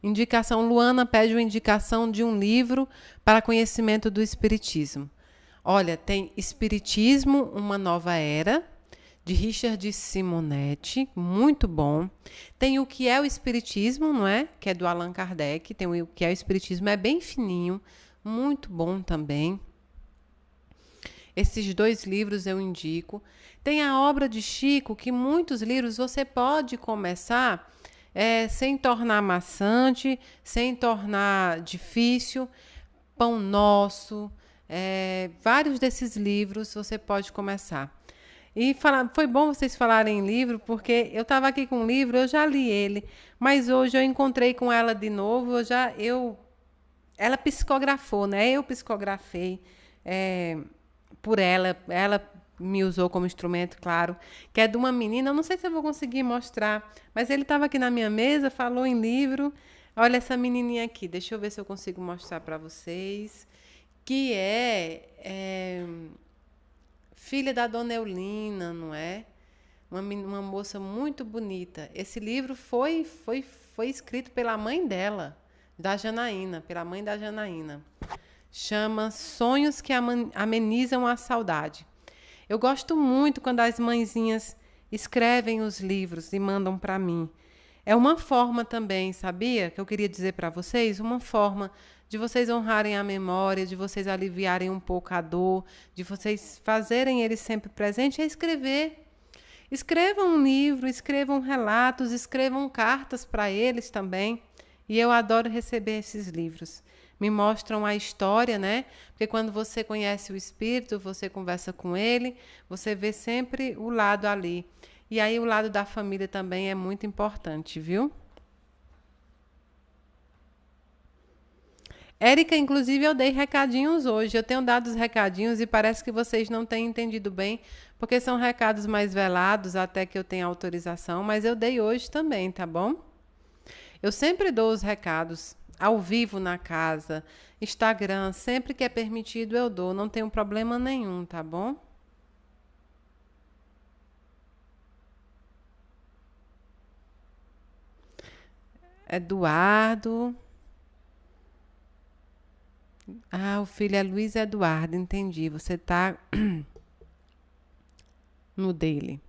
Indicação, Luana pede uma indicação de um livro para conhecimento do Espiritismo. Olha, tem Espiritismo, Uma Nova Era, de Richard Simonetti, muito bom. Tem O que é o Espiritismo, não é? Que é do Allan Kardec. Tem O que é o Espiritismo, é bem fininho, muito bom também. Esses 2 livros eu indico. Tem a obra de Chico, que muitos livros você pode começar sem tornar maçante, sem tornar difícil. Pão Nosso, vários desses livros você pode começar. E foi bom vocês falarem em livro, porque eu estava aqui com um livro, eu já li ele, mas hoje eu encontrei com ela de novo, ela psicografou, né? Eu psicografei por ela me usou como instrumento, claro, que é de uma menina, eu não sei se eu vou conseguir mostrar, mas ele estava aqui na minha mesa, falou em livro. Olha essa menininha aqui, deixa eu ver se eu consigo mostrar para vocês, que é filha da Dona Eulina, não é? Uma moça muito bonita. Esse livro foi escrito pela mãe dela, pela mãe da Janaína. Chama Sonhos que Amenizam a Saudade. Eu gosto muito quando as mãezinhas escrevem os livros e mandam para mim. É uma forma também, sabia? Que eu queria dizer para vocês, uma forma de vocês honrarem a memória, de vocês aliviarem um pouco a dor, de vocês fazerem ele sempre presente, é escrever. Escrevam um livro, escrevam relatos, escrevam cartas para eles também. E eu adoro receber esses livros. Me mostram a história, né? Porque quando você conhece o espírito, você conversa com ele, você vê sempre o lado ali. E aí o lado da família também é muito importante, viu? Érica, inclusive, eu dei recadinhos hoje. Eu tenho dado os recadinhos e parece que vocês não têm entendido bem, porque são recados mais velados, até que eu tenha autorização, mas eu dei hoje também, tá bom? Eu sempre dou os recados ao vivo na casa, Instagram, sempre que é permitido eu dou, não tenho problema nenhum, tá bom? Eduardo. O filho é Luiz Eduardo, entendi. Você tá no dele.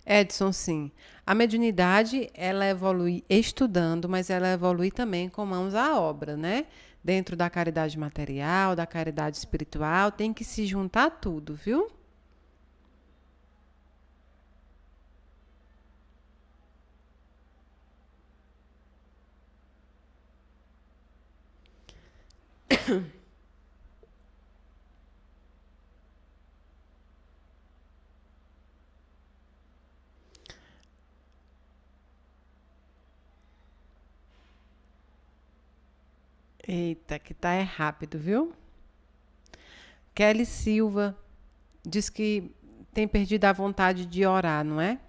Edson, sim. A mediunidade, ela evolui estudando, mas ela evolui também com mãos à obra, né? Dentro da caridade material, da caridade espiritual, tem que se juntar tudo, viu? Eita, que tá rápido, viu? Kelly Silva diz que tem perdido a vontade de orar, não é?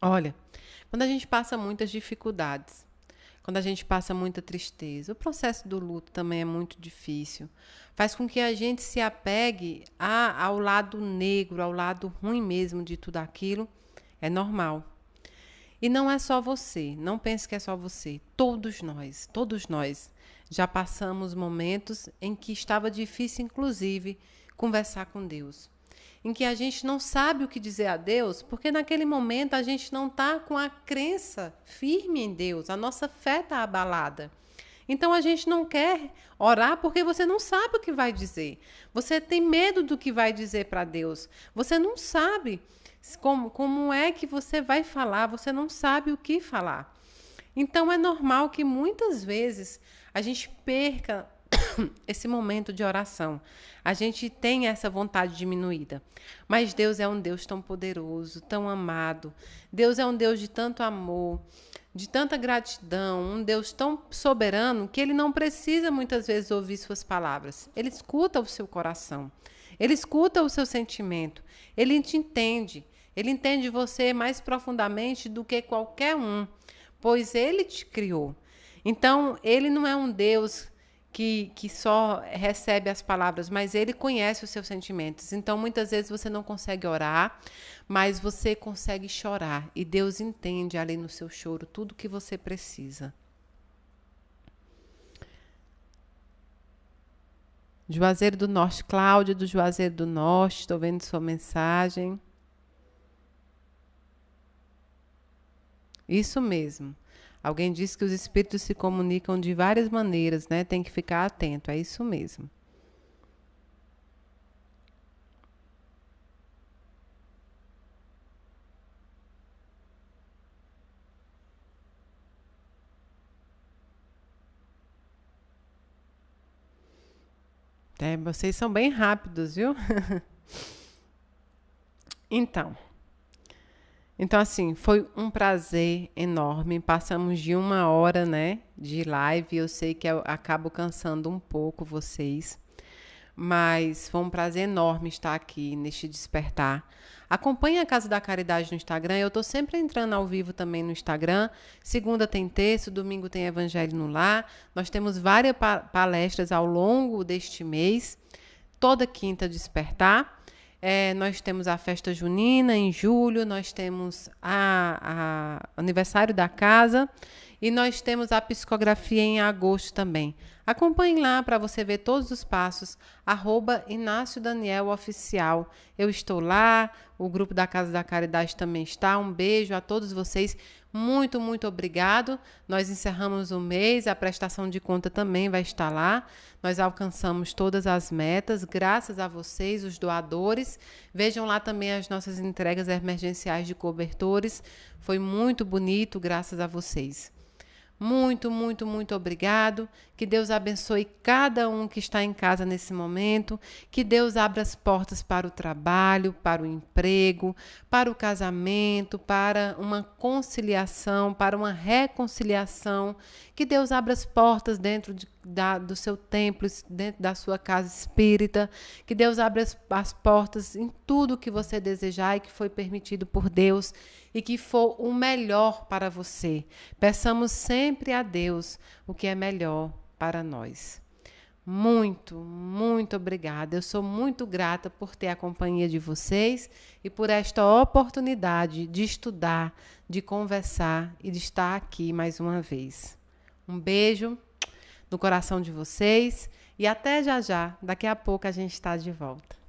Olha, quando a gente passa muitas dificuldades, quando a gente passa muita tristeza, o processo do luto também é muito difícil. Faz com que a gente se apegue ao lado negro, ao lado ruim mesmo de tudo aquilo. É normal. E não é só você, não pense que é só você. Todos nós já passamos momentos em que estava difícil, inclusive, conversar com Deus. em que a gente não sabe o que dizer a Deus, porque naquele momento a gente não está com a crença firme em Deus, a nossa fé está abalada. Então a gente não quer orar porque você não sabe o que vai dizer. Você tem medo do que vai dizer para Deus. Você não sabe como é que você vai falar, você não sabe o que falar. Então é normal que muitas vezes a gente perca esse momento de oração. A gente tem essa vontade diminuída. Mas Deus é um Deus tão poderoso, tão amado. Deus é um Deus de tanto amor, de tanta gratidão, um Deus tão soberano que ele não precisa muitas vezes ouvir suas palavras. Ele escuta o seu coração. Ele escuta o seu sentimento. Ele te entende. Ele entende você mais profundamente do que qualquer um, pois ele te criou. Então, ele não é um Deus que só recebe as palavras, mas ele conhece os seus sentimentos. Então, muitas vezes você não consegue orar, mas você consegue chorar. E Deus entende ali no seu choro tudo o que você precisa. Juazeiro do Norte, Cláudia do Juazeiro do Norte, estou vendo sua mensagem. Isso mesmo. Alguém disse que os espíritos se comunicam de várias maneiras, né? Tem que ficar atento, é isso mesmo. Vocês são bem rápidos, viu? Então, assim, foi um prazer enorme. Passamos de 1 hora, né, de live. Eu sei que eu acabo cansando um pouco vocês, mas foi um prazer enorme estar aqui neste despertar. Acompanhe a Casa da Caridade no Instagram. Eu estou sempre entrando ao vivo também no Instagram. Segunda tem texto, domingo tem Evangelho no Lar. Nós temos várias palestras ao longo deste mês. Toda quinta despertar. Nós temos a festa junina em julho, nós temos a aniversário da casa e nós temos a psicografia em agosto também. Acompanhe lá para você ver todos os passos, @Inácio Daniel Oficial. Eu estou lá, o grupo da Casa da Caridade também está. Um beijo a todos vocês. Muito, muito obrigado. Nós encerramos o mês, a prestação de conta também vai estar lá. Nós alcançamos todas as metas, graças a vocês, os doadores. Vejam lá também as nossas entregas emergenciais de cobertores. Foi muito bonito, graças a vocês. Muito, muito, muito obrigado. Que Deus abençoe cada um que está em casa nesse momento. Que Deus abra as portas para o trabalho, para o emprego, para o casamento, para uma conciliação, para uma reconciliação. Que Deus abra as portas dentro do seu templo, dentro da sua casa espírita. Que Deus abra as portas em tudo que você desejar e que foi permitido por Deus e que for o melhor para você. Peçamos sempre a Deus o que é melhor para nós. Muito, muito obrigada. Eu sou muito grata por ter a companhia de vocês e por esta oportunidade de estudar, de conversar e de estar aqui mais uma vez. Um beijo no coração de vocês e até já já. Daqui a pouco a gente está de volta.